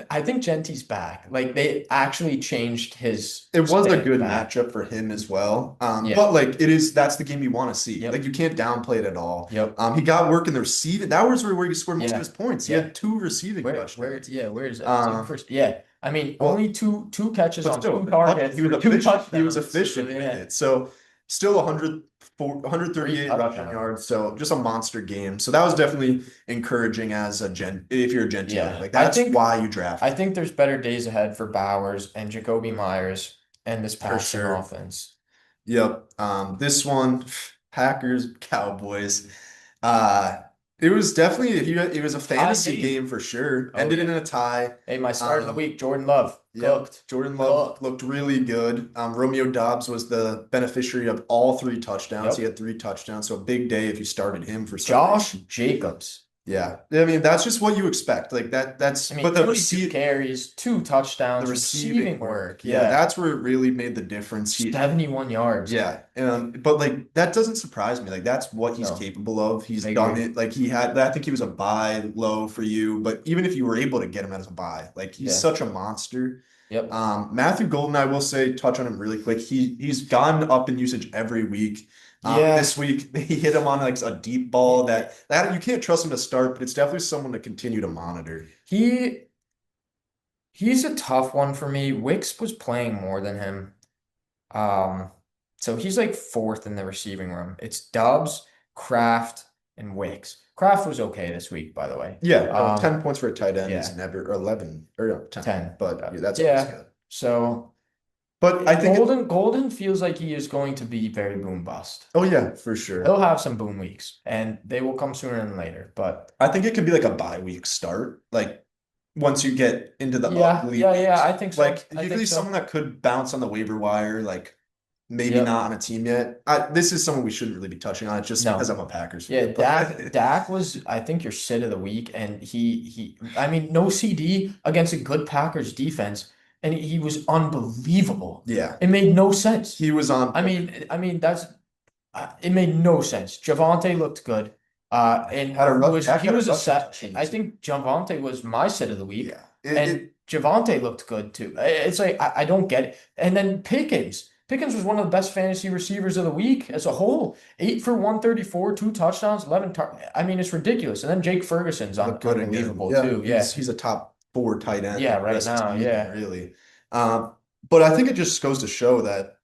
I think Genty's back. Like they actually changed his. It was a good matchup for him as well. But like that's the game you want to see. Yep. Like you can't downplay it at all. Yep. He got work in the receiving. That was where he scored most of his points. He had 2 receiving touchdowns. Where's first? Yeah. I mean, only two catches on 2 targets. He was efficient with it. So still 100 138 rushing touchdowns. yards, so just a monster game. So that was definitely encouraging as if you're a Gentile. Yeah, Like I that's think why you draft I think there's better days ahead for Bowers and Jacoby Myers and this for passing sure. offense. Yep. This one, Packers, Cowboys. Uh, it was definitely it was a Tie fantasy game. game for sure. Oh Ended in yeah. a tie. Hey, my start of the Um, week, Jordan Love, Yep. cooked, Jordan Love cooked. looked really good. Romeo Dobbs was the beneficiary of all three touchdowns. He Yep. had three touchdowns, so a big day if you started him for some Josh reason. Jacobs. Yeah. I mean, that's just what you expect. Like that's I mean, but the 22 carries, 2 the touchdowns, receiving receiving work. work. Yeah, Yeah. that's where it really made the difference. 71 yards. Yeah, but like that doesn't surprise me. Like that's what he's No, capable of. He's I done agree. it. Like he had, I think he was a buy low for you, but even if you were able to get him as a buy, like he's Yeah. such a monster. Yep. Matthew Golden, I will say, touch on him really quick. He's gone up in usage every week. Yeah. This week he hit him on like a deep ball that you can't trust him to start, but it's definitely someone to continue to monitor. He he's a tough one for me. Wicks was playing more than him. Um, so he's like fourth in the receiving room. It's Dubs, Kraft, and Wicks. Kraft was okay this week, by the way. Yeah, 10 points for a tight end is Yeah, never, or 11 or no, 10, 10. but yeah, that's always Yeah. good. So But I think Golden feels like he is going to be very boom bust. oh yeah, for sure. He'll have some boom weeks, and they will come sooner than later. But I think it could be like a bye week start. Like once you get into the yeah, ugly yeah, yeah, weeks. I think so. Like I usually think so. someone that could bounce on the waiver wire, like maybe Yep. not on a team yet. This is someone we shouldn't really be touching on just No. because I'm a Packers Yeah, fan. Dak was, I think, your sit of the week, and I mean, no CD against a good Packers defense, and he was unbelievable. Yeah, It made no sense. he was on. It made no sense. Javante looked good. And Had a rough- Dak he had a was a rough set. touchdown, I too. think Javante was my sit of the week, Yeah, and Javante looked good too. It's like I don't get it. And then Pickens. Pickens was one of the best fantasy receivers of the week as a whole. 8 for 134, 2 touchdowns, 11 I mean, it's ridiculous. And then Jake Ferguson's looked good again. unbelievable Yeah, too. Yeah. he's a top 4 tight end. Yeah, the right rest of the now. league, Yeah. really. But I think it just goes to show that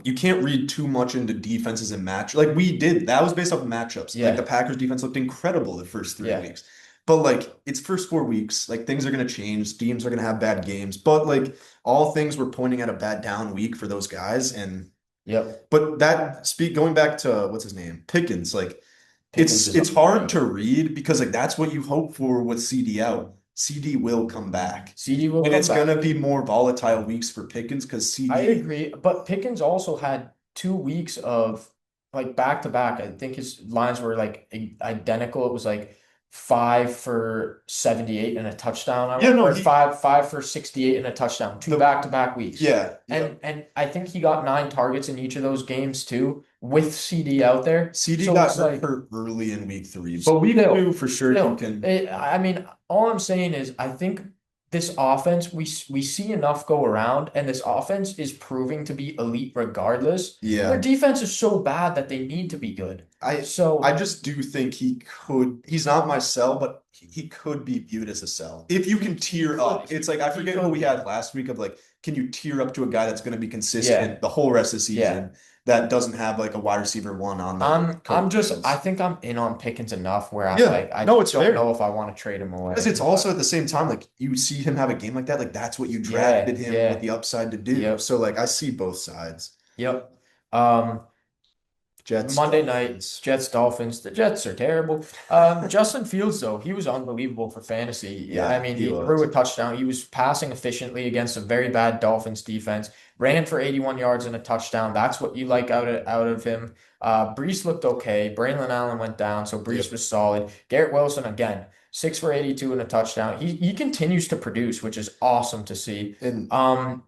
you can't read too much into defenses and match. Like we did, that was based off of matchups. Yeah. Like the Packers defense looked incredible the first 3 Yeah. weeks. But like it's first 4 weeks, like things are gonna change. Teams are gonna have bad games. But like all things were pointing at a bad down week for those guys. And Yep. but going back to what's his name? Pickens, like Pickens is it's hard unreal. to read because like that's what you hope for with CD out. CD will come back. CD will And come it's back. gonna be more volatile weeks for Pickens because CD I agree, but Pickens also had 2 weeks of like back to back. I think his lines were like identical. It was like 5 for 78 and a touchdown. Yeah, no, or five for 68 and a touchdown. Two The- back to back weeks. yeah. And I think he got 9 targets in each of those games too, with CD out there. CD So got it's like hurt early in week 3, but week Still, 2 for sure still, you can. I mean, all I'm saying is I think this offense we see enough go around, and this offense is proving to be elite regardless. Yeah, Their defense is so bad that they need to be good. I So just do think he could. He's not my sell, but he could be viewed as a sell if you can tier up. It's like I forget who we had last week of like, can you tier up to a guy that's going to be consistent the whole rest of the season that doesn't have like a wide receiver 1 on the I think I'm in on Pickens enough where I'm Yeah, like I no, it's don't fair. know if I want to trade him away. Because it's also at the same time, like you see him have a game like that, like that's what you drafted him yeah. with the upside to do. Yep. So like I see both sides. Yep. Jets, Monday Dolphins. night, Jets, Dolphins. The Jets are terrible. Justin Fields, though, he was unbelievable for fantasy. Yeah, I mean, he he was. threw a touchdown. He was passing efficiently against a very bad Dolphins defense. Ran for 81 yards and a touchdown. That's what you like out of him. Brees looked okay. Braylon Allen went down, so Brees was solid. Garrett Wilson again, 6 for 82 and a touchdown. He continues to produce, which is awesome to see. And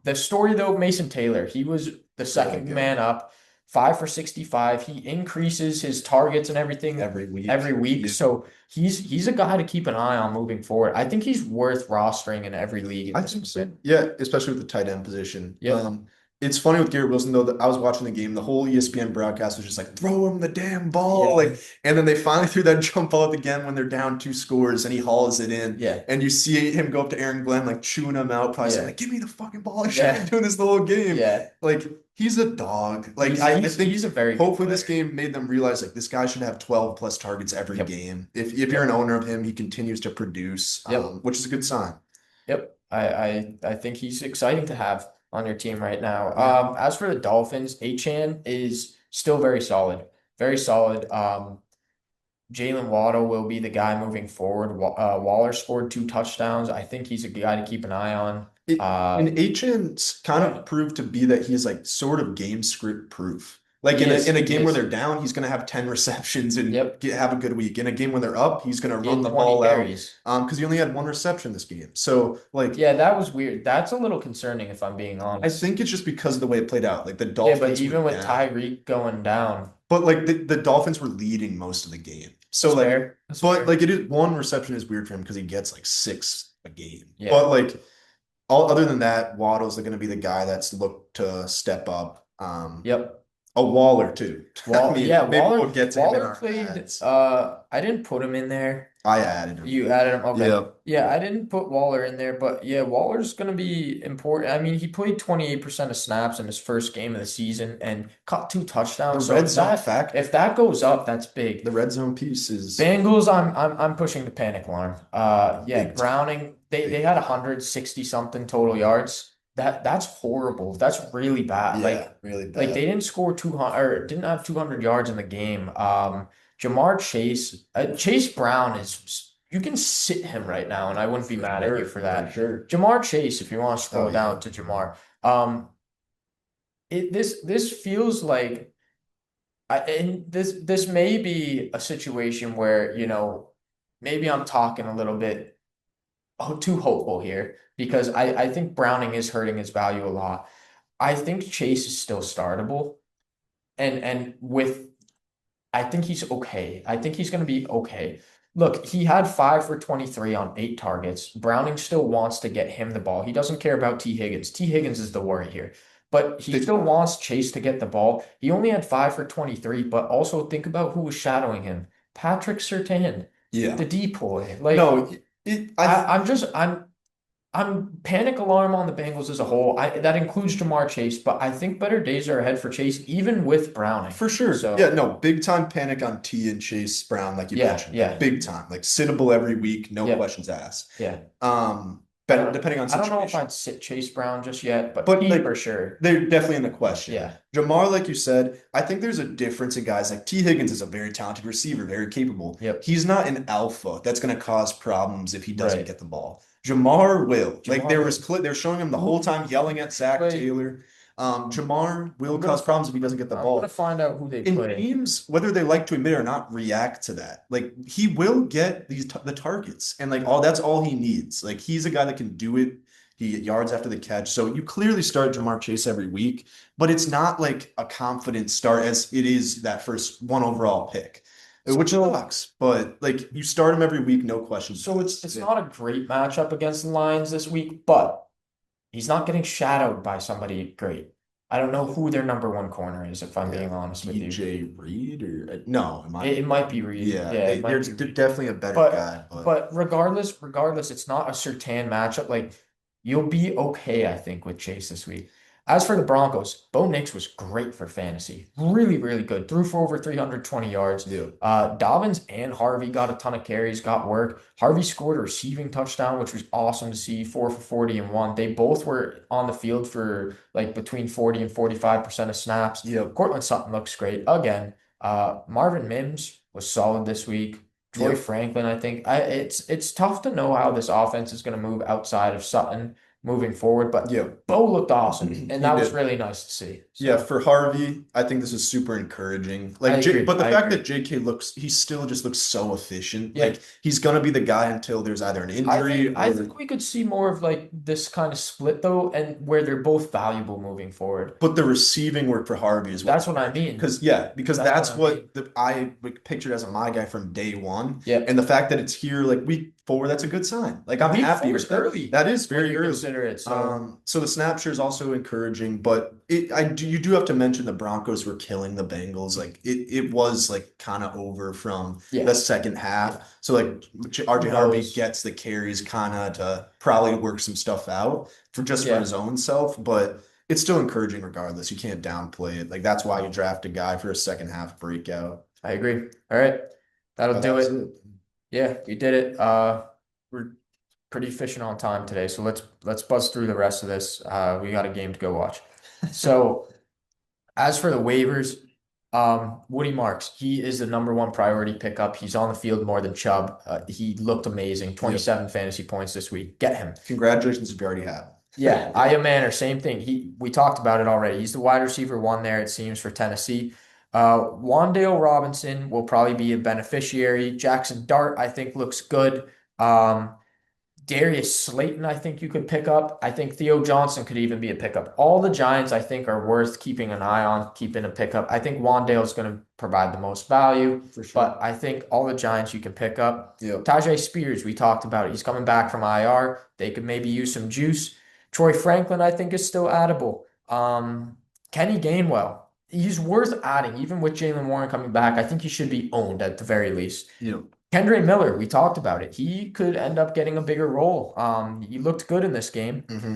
The story though, Mason Taylor, he was the second good. man up. 5 for 65. He increases his targets and everything every week. every week. So he's a guy to keep an eye on moving forward. I think he's worth rostering in every league. I think so. Yeah, especially with the tight end position. Yep. It's funny with Garrett Wilson though that I was watching the game. The whole ESPN broadcast was just like, throw him the damn ball, Yeah. and then they finally threw that jump ball again when they're down 2 scores, and he hauls it in, Yeah. and you see him go up to Aaron Glenn like chewing him out, probably saying Yeah. like, give me the fucking ball. I should have been Yeah. doing this the whole game. Yeah. Like he's a dog. Like I think He's a very good hopefully this player. game made them realize like this guy should have 12 plus targets every Yep. game. If you're an owner of him, he continues to produce, Yep. which is a good sign. Yep. I think he's exciting to have on your team right now. Yeah. As for the Dolphins, Achan is still very solid. Very solid. Jalen Waddle will be the guy moving forward. Waller scored 2 touchdowns. I think he's a guy to keep an eye on. And Achan's kind Yeah. of proved to be that he's like sort of game script proof. Like He is. in a He game where is. they're down, he's going to have 10 receptions and Yep. have a good week. In a game when they're up, he's going to He run had the 20 ball out carries. because he only had 1 reception this game. So like Yeah, that was weird. That's a little concerning if I'm being I honest. think it's just because of the way it played out. Like the Yeah, but Dolphins even were with down, Tyreek going down, but like the Dolphins were leading most of the game. So that's like, fair. That's but fair. like it is 1 reception is weird for him because he gets like 6 a game. Yeah. But like all other than that, Waddle's going to be the guy that's looked to step up. Yep. A Waller too. I mean, Yeah, maybe Waller we'll get to him in Waller our played ads. I didn't put him in there. I added him. You added him. Okay. Yep. Yeah, I didn't put Waller in there, but yeah, Waller's gonna be important. I mean, he played 28% of snaps in his first game of the season and caught 2 touchdowns. The So red zone factor. if that goes up, that's big. The red zone piece is Bengals, I'm pushing the panic alarm. Yeah, big time. Browning, they had 160 something total yards. That's horrible. That's really bad. Yeah, really Like bad. they didn't score 200 or didn't have 200 yards in the game. Jamar Chase, Chase Brown is you can sit him right now, and I wouldn't be mad at you for that. Sure. Jamar Chase, if you want to scroll Oh, yeah. down to Jamar, this feels like and this may be a situation where, maybe I'm talking a little bit too hopeful here because I think Browning is hurting his value a lot. I think Chase is still startable, and with I think he's okay. I think he's going to be okay. Look, he had 5 for 23 on 8 targets. Browning still wants to get him the ball. He doesn't care about T. Higgins. T. Higgins is the worry here. But he still wants Chase to get the ball. He only had 5 for 23, but also think about who was shadowing him. Patrick Surtain, Yeah. the decoy. Like No, I'm panic alarm on the Bengals as a whole. That includes Jamar Chase, but I think better days are ahead for Chase, even with Browning. for sure. So Yeah, no, big time panic on T and Chase Brown, like you Yeah, mentioned. yeah. Big time. Like sittable every week, no Yeah. questions asked. yeah. But depending on I don't know if situation. I'd sit Chase Brown just yet, but But, he like, for sure. They're definitely in the question. Yeah. Jamar, like you said, I think there's a difference in guys like T. Higgins is a very talented receiver, very capable. Yep. He's not an alpha that's going to cause problems if he doesn't Right. get the ball. Jamar will. Like Jamar they're showing him the whole time yelling at Zach Wait. Taylor. Jamar will I'm gonna- cause problems if he doesn't get the I'm ball. gonna find out who they And play. teams, whether they like to admit it or not, react to that. Like he will get the targets, and like that's all he needs. Like he's a guy that can do it. He yards after the catch. So you clearly start Jamar Chase every week, but it's not like a confident start as it is that first 1 overall pick, which sucks. But like you start him every week, no questions. So it's not a great matchup against the Lions this week, but he's not getting shadowed by somebody great. I don't know who their number 1 corner is, if I'm being honest with you. DJ Reed or no, It might be Reed. yeah, it might there's be Reed. definitely a better But guy. but regardless, it's not a certain matchup. Like you'll be okay, I think, with Chase this week. As for the Broncos, Bo Nix was great for fantasy. Really, really good. Threw for over 320 yards. Yeah. Dobbins and Harvey got a ton of carries, got work. Harvey scored a receiving touchdown, which was awesome to see. 4 for 40 and 1. They both were on the field for like between 40 and 45% of snaps. Yeah. Cortland Sutton looks great. Again, Marvin Mims was solid this week. Troy Yep. Franklin, I think. It's tough to know how this offense is going to move outside of Sutton moving forward, but Yeah. Bo looked awesome, and that was did. really nice to see. So, Yeah, for Harvey, I think this is super encouraging. I agree. But the I fact agree. that JK he still just looks so efficient. Yeah. Like he's gonna be the guy until there's either an injury I or think we could see more of like this kind of split though, and where they're both valuable moving forward. but the receiving work for Harvey is That's what I mean. because That's that's what I what I pictured as my guy from day one. Yep. And the fact that it's here like week 4, that's a good sign. Like I'm Week happy 4 with is that. early That is when very you early. consider consider it. So So the snap share is also encouraging, but you do have to mention the Broncos were killing the Bengals. Like it was like kind of over from yeah, the second half. So like RJ who Harvey knows? gets the carries kind of to probably work some stuff out for Yeah, his own self, but it's still encouraging regardless. You can't downplay it. Like that's why you draft a guy for a second half breakout. I agree. All right, that'll But that do was it. it. Yeah, we did it. We're pretty efficient on time today, so let's buzz through the rest of this. We got a game to go watch. So as for the waivers, Woody Marks, he is the number one priority pickup. He's on the field more than Chubb. He looked amazing. Yep. 27 fantasy points this week. Get him. Congratulations if you already have. Yeah, Aya Manor, same thing. We talked about it already. He's the wide receiver one there, it seems, for Tennessee. Wandale Robinson will probably be a beneficiary. Jackson Dart, I think, looks good. Darius Slayton, I think you could pick up. I think Theo Johnson could even be a pickup. All the Giants, I think, are worth keeping an eye on, keeping a pickup. I think Wandale is going to provide the most value, For sure. but I think all the Giants you can pick up. Yep. Tajay Spears, we talked about it. He's coming back from IR. They could maybe use some juice. Troy Franklin, I think, is still addable. Kenny Gainwell, he's worth adding, even with Jalen Warren coming back. I think he should be owned at the very least. Yep. Kendra Miller, we talked about it. He could end up getting a bigger role. He looked good in this game. Mm-hmm.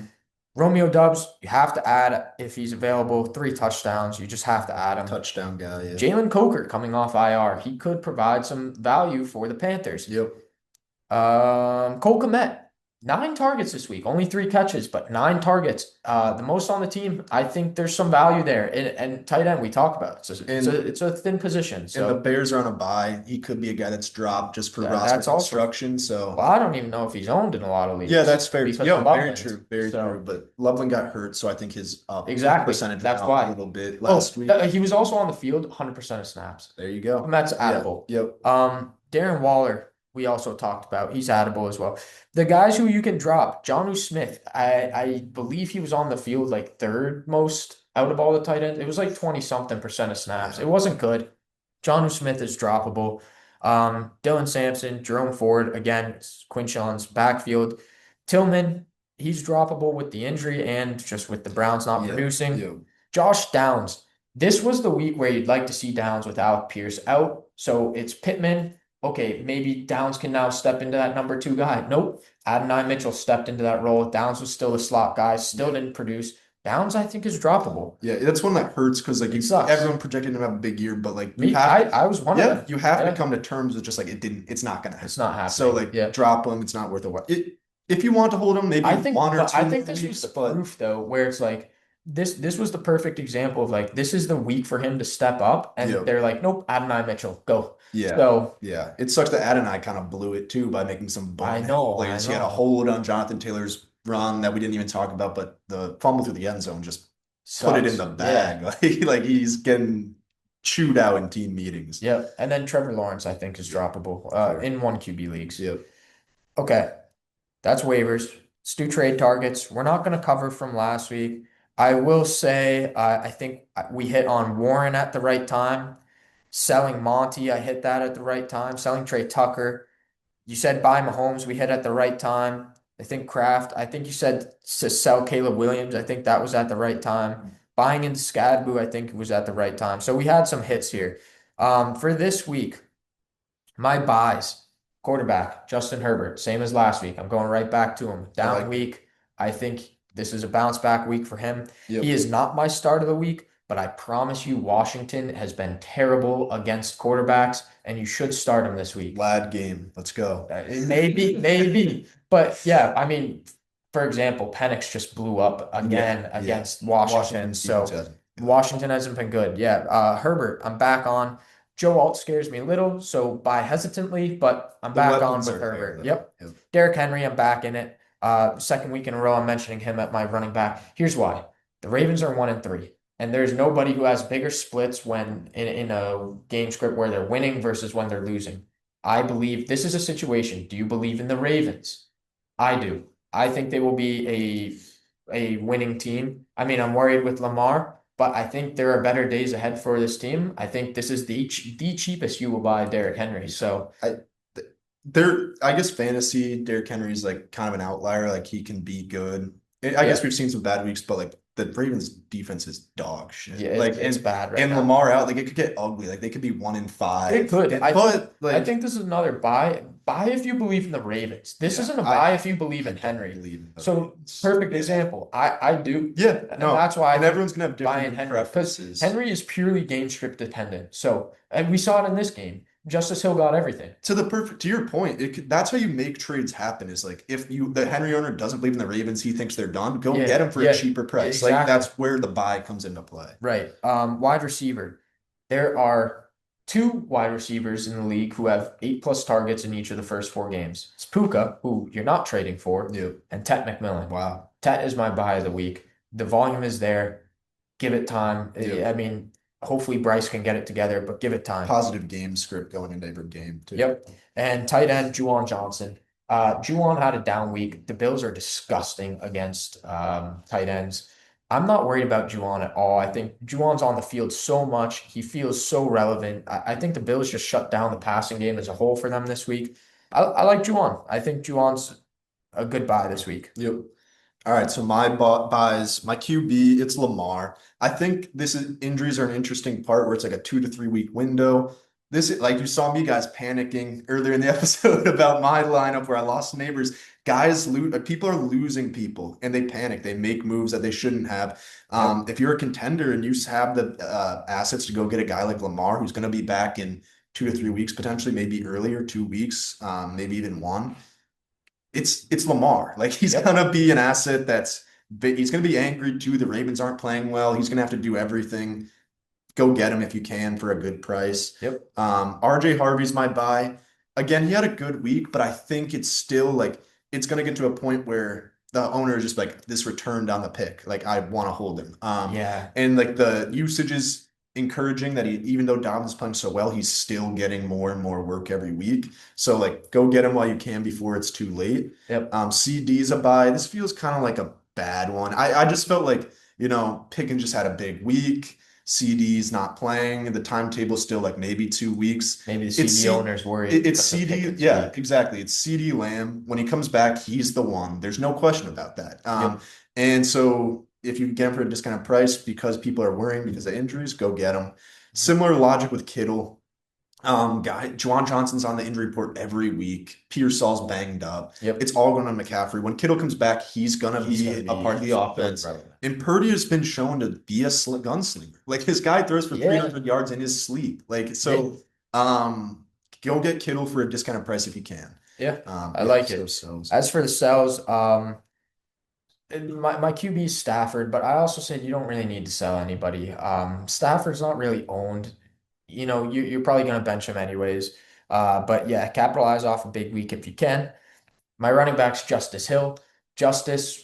Romeo Dubs, you have to add if he's available. 3 touchdowns. You just have to add him. Touchdown guy, yeah. Jalen Coker coming off IR. He could provide some value for the Panthers. Yep. Cole Kmet, 9 targets this week. Only 3 catches, but 9 targets. The most on the team. I think there's some value there. And tight end, we talked about it. It's a thin position. So. And the Bears are on a bye. He could be a guy that's dropped just for Yeah, roster that's also- construction. So Well, I don't even know if he's owned in a lot of leagues. yeah, that's fair. because Yeah, of very Loveland. true. Very So- true. But Loveland got hurt, so I think his Exactly. percentage That's went why. up a little bit last week. He was also on the field 100% of snaps. There you go. And that's addable. Yep. Darren Waller, we also talked about. He's addable as well. The guys who you can drop, Jonnu Smith, I believe he was on the field like 3rd most out of all the tight ends. It was like 20-something% of snaps. It wasn't good. Jonnu Smith is droppable. Dylan Sampson, Jerome Ford, again, it's Quinshon's backfield. Tillman, he's droppable with the injury and just with the Browns not producing. Yep. Josh Downs, this was the week where you'd like to see Downs with Alec Pierce out. So it's Pittman. Okay, maybe Downs can now step into that number 2 guy. Nope. Adonai Mitchell stepped into that role. Downs was still a slot guy, still didn't produce. Downs, I think, is droppable. Yeah, that's one that hurts because like sucks. everyone projected him to have a big year, but like I was one of them. you have Yeah. to come to terms with just like it's not gonna happen. It's not happening. So like Yeah. drop him, it's not worth a while. If you want to hold him, maybe I think, 1 or 2 but I think this was weeks, the but proof though, where it's like this was the perfect example of like this is the week for him to step up, and Yep. they're like, nope, Adonai Mitchell, go. yeah. So Yeah, it sucks that Adonai kind of blew it too by making some bonehead plays. He had a hold on Jonathan Taylor's run that we didn't even talk about, but the fumble through the end zone just put it in the bag. Yeah. Like he's getting chewed out in team meetings. Yep. And then Trevor Lawrence, I think, is droppable in 1 QB leagues. Yep. Okay. That's waivers. Let's do trade targets. We're not going to cover from last week. I will say, I think we hit on Warren at the right time. Selling Monty, I hit that at the right time. Selling Trey Tucker. You said buy Mahomes, we hit at the right time. I think Kraft, I think you said to sell Caleb Williams. I think that was at the right time. Buying in Scadboo, I think was at the right time. So we had some hits here. For this week, my buys, quarterback, Justin Herbert, same as last week. I'm going right back to him. Down week. I think this is a bounce back week for him. Yep. He is not my start of the week, but I promise you, Washington has been terrible against quarterbacks, and you should start him this week. Lad game. Let's go. Maybe. But yeah, I mean, for example, Penix just blew up again against Washington. So Washington hasn't been good. Yeah. Herbert, I'm back on. Joe Alt scares me a little, so buy hesitantly, but I'm back on with Herbert. Yep. Derrick Henry, I'm back in it. 2nd week in a row, I'm mentioning him at my running back. Here's why. The Ravens are 1-3. And there's nobody who has bigger splits when in a game script where they're winning versus when they're losing. I believe this is a situation. Do you believe in the Ravens? I do. I think they will be a winning team. I mean, I'm worried with Lamar, but I think there are better days ahead for this team. I think this is the cheapest you will buy Derrick Henry. So I guess fantasy, Derrick Henry is like kind of an outlier. Like he can be good. I guess Yeah. we've seen some bad weeks, but like the Ravens defense is dog Yeah, shit. Like it's bad right and now. Lamar out, like it could get ugly. Like they could be It 1-5. could. But I like think this is another buy. Buy if you believe in the Ravens. This yeah, isn't a I buy if you believe I in don't Henry. believe in the So Ravens. perfect example. I do, Yeah, and no. that's why I And think everyone's gonna have buying different Henry because preferences. Henry is purely game script dependent. So and we saw it in this game. Justice Hill got everything. To your point, that's how you make trades happen is like if the Henry owner doesn't believe in the Ravens, he thinks they're done, go Yeah, get him for a yeah, cheaper yeah, price. Like exactly. that's where the buy comes into play. Right. Wide receiver. There are two wide receivers in the league who have 8+ targets in each of the first 4 games. It's Puka, who you're not trading for, Yep. and Tet McMillan. Wow. Tet is my buy of the week. The volume is there. Give it time. Yep. I mean, hopefully Bryce can get it together, but give it time. Positive game script going into every game too. Yep. And tight end, Juwan Johnson. Juwan had a down week. The Bills are disgusting against tight ends. I'm not worried about Juwan at all. I think Juwan's on the field so much. He feels so relevant. I think the Bills just shut down the passing game as a whole for them this week. I like Juwan. I think Juwan's a good buy this week. Yep. All right, so my buys, my QB, it's Lamar. I think this is injuries are an interesting part where it's like a 2 to 3 week window. This is like you saw me guys panicking earlier in the episode about my lineup where I lost neighbors. Guys, people are losing people and they panic. They make moves that they shouldn't have. Yep. If you're a contender and you have the assets to go get a guy like Lamar who's going to be back in 2 to 3 weeks, potentially maybe earlier, 2 weeks, maybe even one. It's Lamar. Like he's Yep. gonna be an asset he's gonna be angry too. The Ravens aren't playing well. He's gonna have to do everything. Go get him if you can for a good price. Yep. RJ Harvey's my buy. Again, he had a good week, but I think it's still like it's gonna get to a point where the owner is just like this return down the pick. Like I want to hold him. Yeah. And like the usage is encouraging that even though Dobbins playing so well, he's still getting more and more work every week. So like go get him while you can before it's too late. Yep. CD's a buy. This feels kind of like a bad one. I just felt like, Pickens just had a big week. CD's not playing. The timetable's still like maybe 2 weeks. Maybe the It's CD owner's worried it's because of CD. Pickett's Yeah, week. exactly. It's CD Lamb. When he comes back, he's the one. There's no question about that. Yep. And so if you get him for a discounted price because people are worrying because of injuries, go get him. Similar logic with Kittle. Juwan Johnson's on the injury report every week. Pearsall's banged up. Yep. It's all going on McCaffrey. When Kittle comes back, he's gonna be a part of the offense. relevant. And Purdy has been shown to be a gunslinger. Like his guy throws for Yeah. 300 yards in his sleep. Like so, go get Kittle for a discounted price if you can. Yeah. I like it. As for the sells, my QB is Stafford, but I also said you don't really need to sell anybody. Stafford's not really owned. You're probably going to bench him anyways. But yeah, capitalize off a big week if you can. My running back's Justice Hill. Justice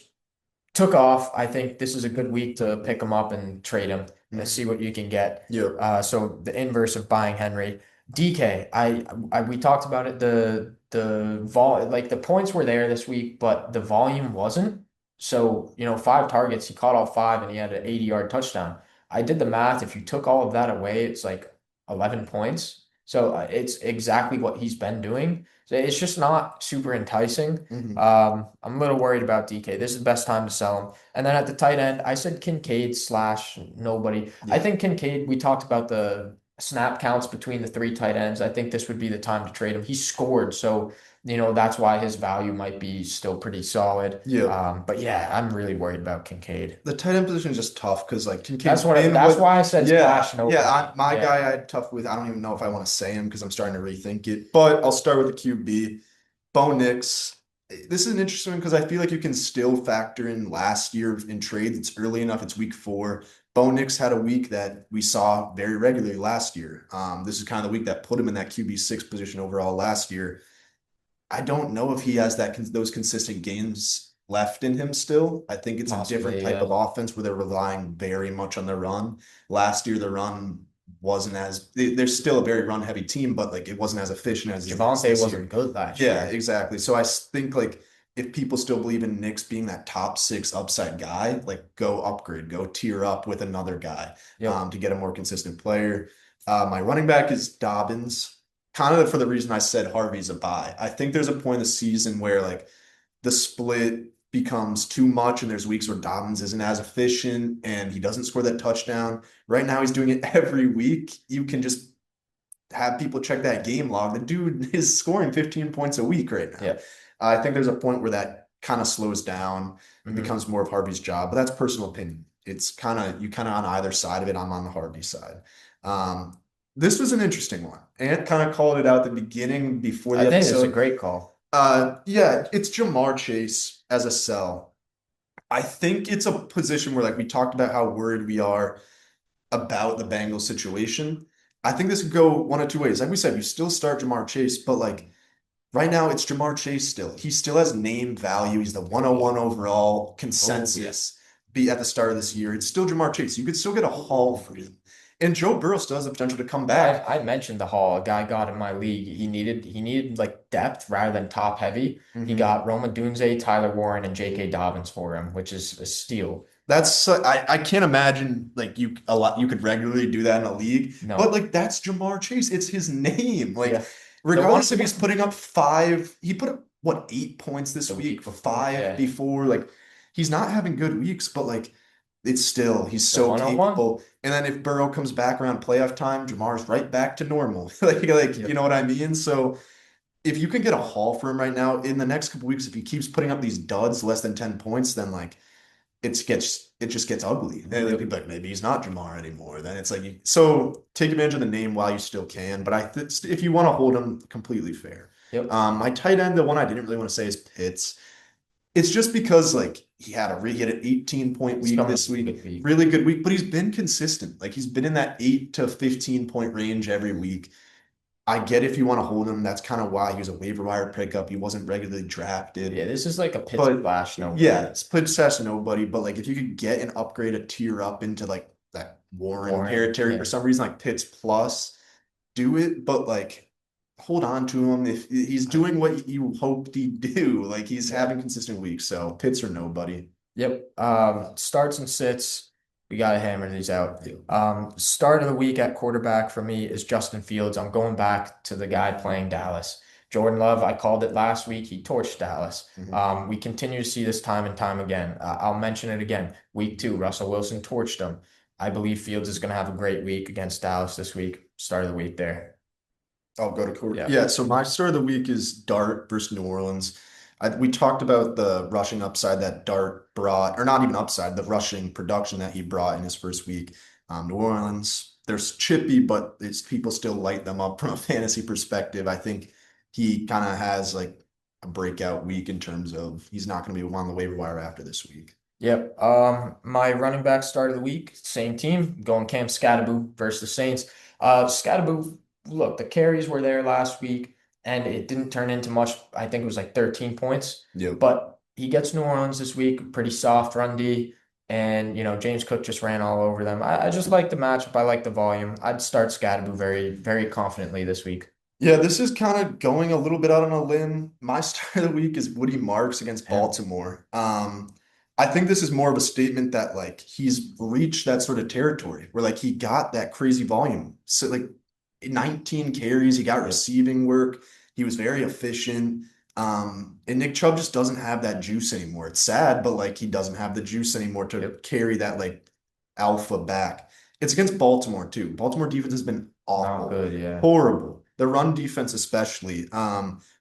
took off. I think this is a good week to pick him up and trade him and see what you can get. Yep. So the inverse of buying Henry. DK, we talked about it. The points were there this week, but the volume wasn't. So, 5 targets, he caught all 5 and he had an 80-yard touchdown. I did the math. If you took all of that away, it's like 11 points. So it's exactly what he's been doing. So it's just not super enticing. I'm a little worried about DK. This is the best time to sell him. And then at the tight end, I said Kincaid / nobody. I think Kincaid, we talked about the snap counts between the 3 tight ends. I think this would be the time to trade him. He scored, so that's why his value might be still pretty solid. Yeah. But yeah, I'm really worried about Kincaid. The tight end position is just tough because like Kincaid. That's why I said splash nobody. Yeah, my guy I had tough with. I don't even know if I want to say him because I'm starting to rethink it. But I'll start with the QB. Bo Nix. This is an interesting one because I feel like you can still factor in last year in trades. It's early enough. It's week 4. Bo Nix had a week that we saw very regularly last year. This is kind of the week that put him in that QB6 position overall last year. I don't know if he has those consistent games left in him still. I think it's Possibly, a different type of offense where they're relying very much on the run. Last year, the run wasn't there's still a very run heavy team, but like it wasn't as efficient as Javonte wasn't good last year. Yeah, exactly. So I think like if people still believe in Nix being that top 6 upside guy, like go upgrade, go tier up with another guy to get a more consistent player. My running back is Dobbins. Kind of for the reason I said Harvey's a buy. I think there's a point in the season where like the split becomes too much and there's weeks where Dobbins isn't as efficient and he doesn't score that touchdown. Right now he's doing it every week. You can just have people check that game log. The dude is scoring 15 points a week right now. Yeah. I think there's a point where that kind of slows down and Mhm. becomes more of Harvey's job, but that's personal opinion. It's you kind of on either side of it. I'm on the Harvey side. This was an interesting one. Ant kind of called it out at the beginning before the I think it's a episode. great call. Yeah, it's Jamar Chase as a sell. I think it's a position where, like, we talked about how worried we are about the Bengals situation. I think this could go one of two ways. Like we said, you still start Jamar Chase, but like right now it's Jamar Chase still. He still has name value. He's the 101 overall consensus be at the start of this year. It's still Jamar Chase. You could still get a haul for him. And Joe Burrow still has the potential to come back. I mentioned the haul. A guy got in my league. He needed like depth rather than top heavy. He Mhm. got Roma Dunze, Tyler Warren, and J.K. Dobbins for him, which is a steal. That's I can't imagine like you could regularly do that in a league, No. but like that's Jamar Chase. It's his name. Like Yeah. regardless if he's putting up he put up what 8 points this The week, week before, 5 yeah. before. Like he's not having good weeks, but like it's still he's The so 101. capable. And then if Burrow comes back around playoff time, Jamar's right back to normal. Like Yep. you know what I mean? So if you can get a haul for him right now in the next couple weeks, if he keeps putting up these duds less than 10 points, then like it just gets ugly. Then Yep. people are like maybe he's not Jamar anymore. Then it's like so take advantage of the name while you still can. But if you want to hold him, completely fair. Yep. My tight end, the one I didn't really want to say is Pitts. It's just because like he had an 18-point It's week coming this up week, good week. really good week, but he's been consistent. Like he's been in that 8 to 15-point range every week. I get if you want to hold him. That's kind of why he was a waiver wire pickup. He wasn't regularly drafted. Yeah, this is like a pit But splash. No. yeah, it's put Sass to nobody. But like if you could get an upgrade, a tier up into like that Warren territory yeah. for some reason, like Pitts plus, do it. But like hold on to him if he's doing what you hoped he'd do. Like he's having consistent weeks. So Pitts or nobody. Yep. Starts and sits. We gotta hammer these out. Start of the week at quarterback for me is Justin Fields. I'm going back to the guy playing Dallas. Jordan Love, I called it last week. He torched Dallas. Mhm. We continue to see this time and time again. I'll mention it again. Week 2, Russell Wilson torched him. I believe Fields is going to have a great week against Dallas this week. Start of the week there. I'll go to court. Yeah. Yeah, so my start of the week is Dart versus New Orleans. We talked about the rushing upside that Dart brought, or not even upside, the rushing production that he brought in his first week. New Orleans, they're chippy, but people still light them up from a fantasy perspective. I think he kind of has like a breakout week in terms of he's not going to be on the waiver wire after this week. Yep. My running back start of the week, same team, going Cam Scatterboo versus the Saints. Scatterboo, look, the carries were there last week, and it didn't turn into much. I think it was like 13 points. Yep. But he gets New Orleans this week, pretty soft run D, and James Cook just ran all over them. I just like the matchup. I like the volume. I'd start Scatterboo very, very confidently this week. Yeah, this is kind of going a little bit out on a limb. My start of the week is Woody Marks against Yeah. Baltimore. I think this is more of a statement that like he's reached that sort of territory where like he got that crazy volume. So like 19 carries, he got Yeah. receiving work. He was very efficient. And Nick Chubb just doesn't have that juice anymore. It's sad, but like he doesn't have the juice anymore to Yep. carry that like alpha back. It's against Baltimore too. Baltimore defense has been awful. Not good, yeah. Horrible. The run defense especially.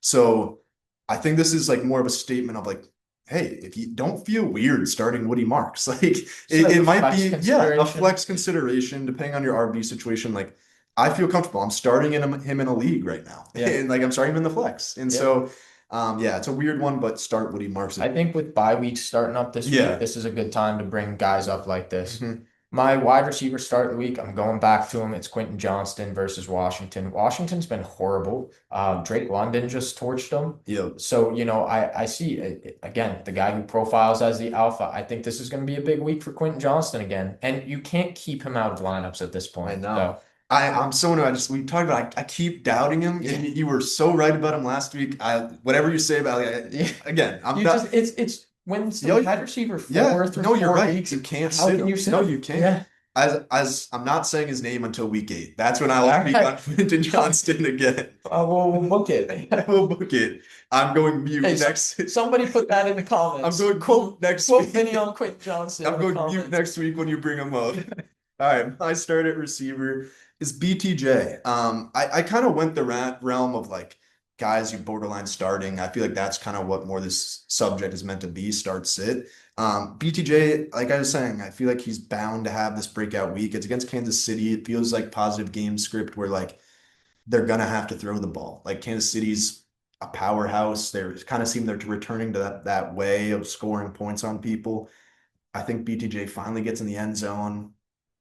So I think this is like more of a statement of like, hey, if you don't feel weird starting Woody Marks, like like it a might flex be a consideration. flex consideration depending on your RB situation. Like I feel comfortable. I'm starting him in a league right now. Yeah. And like I'm starting him in the flex. And Yeah. so yeah, it's a weird one, but start Woody Marks. I think with bye weeks starting up this Yeah. week, this is a good time to bring guys up like this. Mhm. My wide receiver start of the week, I'm going back to him. It's Quentin Johnston versus Washington. Washington's been horrible. Drake London just torched them. Yeah. So, I see, again, the guy who profiles as the alpha. I think this is going to be a big week for Quentin Johnston again. And you can't keep him out of lineups at this point. I know. I'm so annoyed. We talked about I keep doubting him, and you were so right about him last week. Whatever you say about it, again, I'm not. It's when some wide receiver 4 through no, you're 4 right. weeks. You can't How sit can him. you sit No, him? you can't. Yeah. as I'm not saying his name until week 8. That's when I will All speak on right. Quentin Johnston again. We'll book it. We'll book it. I'm going Hey, mute next. somebody put that in the I'm comments. going Quote mute next quote Vinny week. on Quentin Johnson I'm in the going mute comments. next week when you bring him up. All right, my start at receiver is BTJ. I kind of went the realm of like guys you borderline starting. I feel like that's kind of what more this subject is meant to be, start sit. BTJ, like I was saying, I feel like he's bound to have this breakout week. It's against Kansas City. It feels like positive game script where like they're gonna have to throw the ball. Like Kansas City's a powerhouse. They're kind of seem they're returning to that way of scoring points on people. I think BTJ finally gets in the end zone,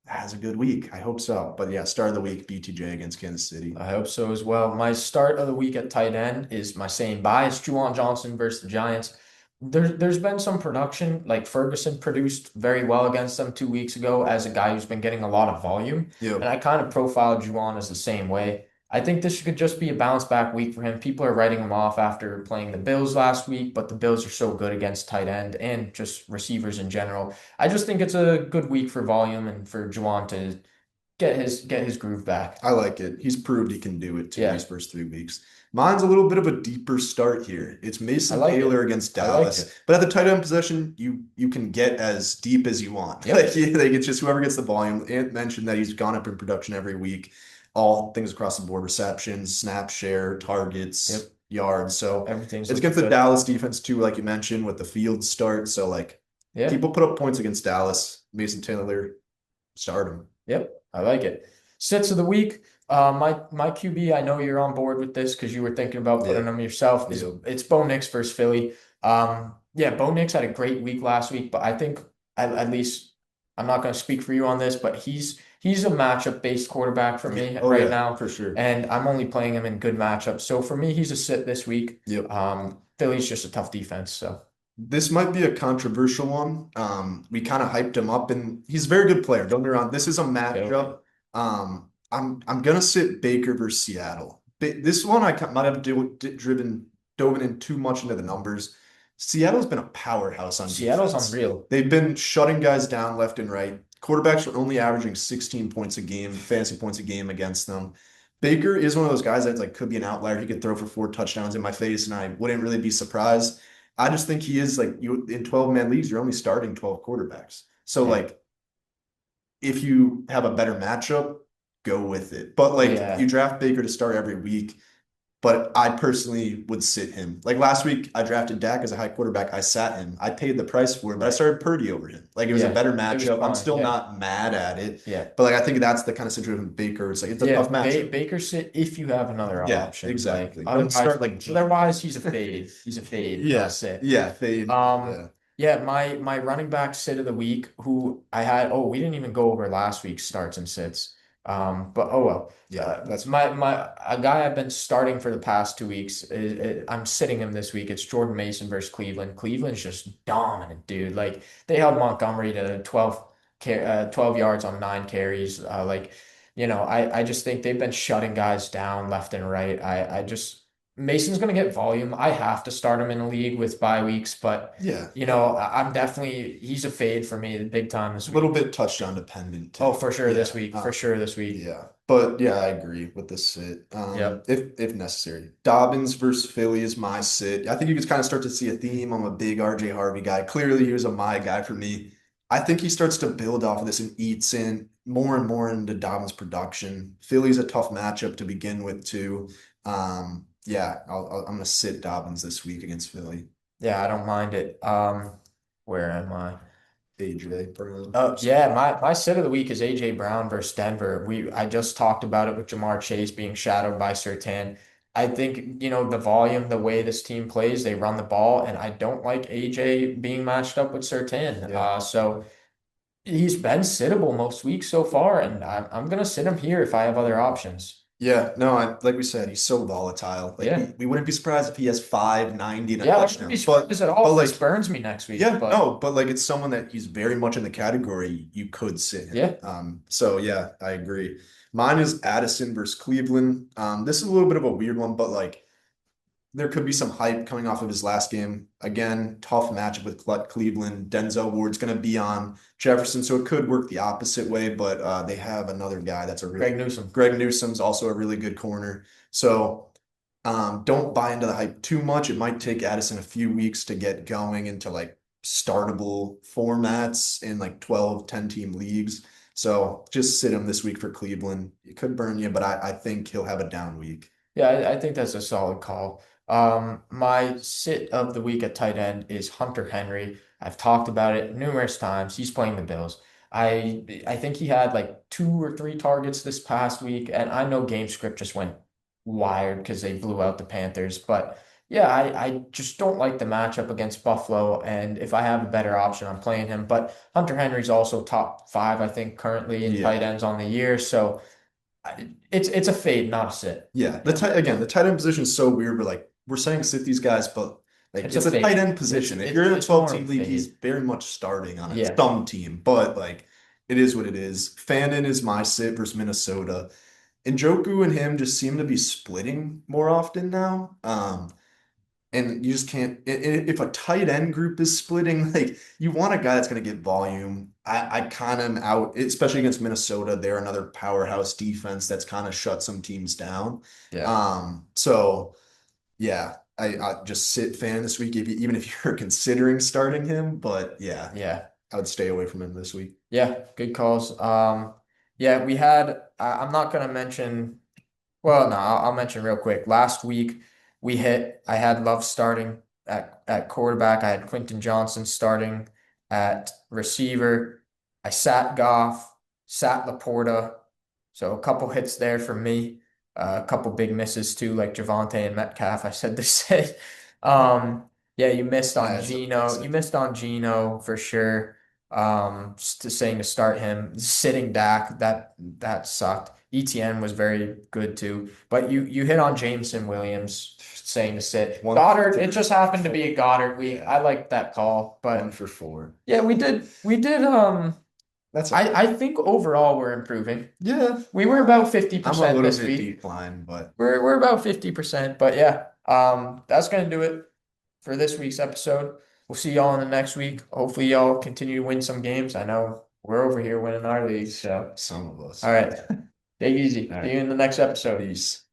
has a good week. I hope so. But yeah, start of the week, BTJ against Kansas City. I hope so as well. My start of the week at tight end is my same bias, Juwan Johnson versus the Giants. There's been some production, like Ferguson produced very well against them 2 weeks ago as a guy who's been getting a lot of volume. And Yep. I kind of profiled Juwan as the same way. I think this could just be a bounce back week for him. People are writing him off after playing the Bills last week, but the Bills are so good against tight end and just receivers in general. I just think it's a good week for volume and for Juwan to get his groove back. I like it. He's proved he can do it too Yeah, these first 3 weeks. Mine's a little bit of a deeper start here. It's I Mason like Taylor it. against I like Dallas. it. But at the tight end position, you can get as deep as you want. Yep. Like it's just whoever gets the volume. Ant mentioned that he's gone up in production every week, all things across the board, receptions, snap share, targets, Yep. yards. So Everything's it's looking against the good. Dallas defense too, like you mentioned, with the field start. So like Yeah. people put up points against Dallas. Mason Taylor, start him. Yep. I like it. Sits of the week. My QB, I know you're on board with this because you were thinking about putting Yeah. him yourself. Is Yeah. it's Bo Nix versus Philly. Yeah, Bo Nix had a great week last week, but I think at least I'm not going to speak for you on this, but he's a matchup based quarterback for Yeah. me Oh right yeah, now, for sure. and I'm only playing him in good matchups. So for me, he's a sit this week. Yep. Philly's just a tough defense, so This might be a controversial one. We kind of hyped him up, and he's a very good player. Don't get me wrong. This is a okay, okay. matchup. I'm gonna sit Baker versus Seattle. This one I might have dove in too much into the numbers. Seattle's been a powerhouse on Seattle's defense. unreal. They've been shutting guys down left and right. Quarterbacks are only averaging 16 points a game, fantasy points a game against them. Baker is one of those guys that like could be an outlier. He could throw for 4 touchdowns in my face, and I wouldn't really be surprised. I just think he is like you in 12-man leagues, you're only starting 12 quarterbacks. So Yeah. like if you have a better matchup, go with it. But like you Yeah. draft Baker to start every week, but I personally would sit him. Like last week, I drafted Dak as a high quarterback. I sat him. I paid the price for him, but I Right. started Purdy over him. Like it was a Yeah. better It was matchup. I'm fine. still Yeah. not mad at it, Yeah. but like I think that's the kind of situation with Baker. It's like it's a Yeah, tough matchup. Baker sit if you have another Yeah, option. Like exactly. Don't otherwise, start like otherwise he's a fade. He's a fade. yeah, Sit. yeah, fade. Um, Yeah, yeah, my running back sit of the week, who I had. Oh, we didn't even go over last week's starts and sits. But oh well. yeah. That's My a guy I've been starting for the past 2 weeks. I'm sitting him this week. It's Jordan Mason versus Cleveland. Cleveland's just dominant, dude. Like they held Montgomery to 12 yards on 9 carries. I just think they've been shutting guys down left and right. I just Mason's gonna get volume. I have to start him in a league with bye weeks, but yeah. I'm definitely he's a fade for me big time this A little week. bit touchdown dependent Oh, too. for sure Yeah. this week. For sure this week. Yeah. But yeah, I agree with the sit. Yep. If necessary. Dobbins versus Philly is my sit. I think you can kind of start to see a theme. I'm a big RJ Harvey guy. Clearly, he was a my guy for me. I think he starts to build off of this and eats in more and more into Dobbins' production. Philly's a tough matchup to begin with, too. Yeah, I'm gonna sit Dobbins this week against Philly. Yeah, I don't mind it. Where am I? AJ Brown. Yeah, my sit of the week is AJ Brown versus Denver. I just talked about it with Jamar Chase being shadowed by Surtain. I think, the volume, the way this team plays, they run the ball, and I don't like AJ being matched up with Surtain. Yeah. So he's been sittable most weeks so far, and I'm gonna sit him here if I have other options. Yeah, no, like we said, he's so volatile. Like Yeah. we wouldn't be surprised if he has 590 and a Yeah, I wouldn't be touchdown. surprised at all But if this like burns me next week, yeah, but no, but like it's someone that he's very much in the category you could sit him. yeah. So yeah, I agree. Mine is Addison versus Cleveland. This is a little bit of a weird one, but like there could be some hype coming off of his last game. Again, tough matchup with Cleveland. Denzel Ward's going to be on Jefferson, so it could work the opposite way, but they have another guy that's a really Greg Newsome. Greg Newsome's also a really good corner. So don't buy into the hype too much. It might take Addison a few weeks to get going into like startable formats in like 12, 10 team leagues. So just sit him this week for Cleveland. It could burn you, but I think he'll have a down week. Yeah, I think that's a solid call. My sit of the week at tight end is Hunter Henry. I've talked about it numerous times. He's playing the Bills. I think he had like 2 or 3 targets this past week, and I know game script just went wired because they blew out the Panthers. But yeah, I just don't like the matchup against Buffalo, and if I have a better option, I'm playing him. But Hunter Henry's also top 5, I think, currently in tight Yeah. ends on the year. So it's a fade, not a sit. Yeah. The tight end position is so weird. We're saying sit these guys, but like It's a it's a fade. tight end position. If It's you're in a it's 12 more of team a league, he's fade. very much starting on Yeah. some team, but like it is what it is. Fannin is my sit versus Minnesota. Njoku and him just seem to be splitting more often now. And you just can't, if a tight end group is splitting, like you want a guy that's going to get volume. I kind of am out, especially against Minnesota. They're another powerhouse defense that's kind of shut some teams down. Yeah. So yeah, I just sit fan this week, even if you're considering starting him. But yeah, Yeah. I would stay away from him this week. Yeah. Good calls. Yeah, we had, I'm not going to mention, well, no, I'll mention real quick. Last week I had Love starting at quarterback. I had Quentin Johnson starting at receiver. I sat Goff, sat Laporta. So a couple hits there for me. A couple big misses too, like Javante and Metcalf. I said to say. Yeah, you missed I on had some Gino. You missed on Gino for sure. Saying to start him, sitting Dak, that sucked. ETN was very good too, but you hit on Jameson Williams saying to sit. One Goddard, it just happened to be a Goddard week. I like that call, one but for four. yeah, we did That's I think overall we're improving. yeah. We were about I'm a 50% little this bit week. declined, but We're about 50%, but yeah, that's gonna do it for this week's episode. We'll see y'all in the next week. Hopefully y'all continue to win some games. I know we're over here winning our leagues, so some of us. all right. Take it easy. All See right. you in the next episode. Peace.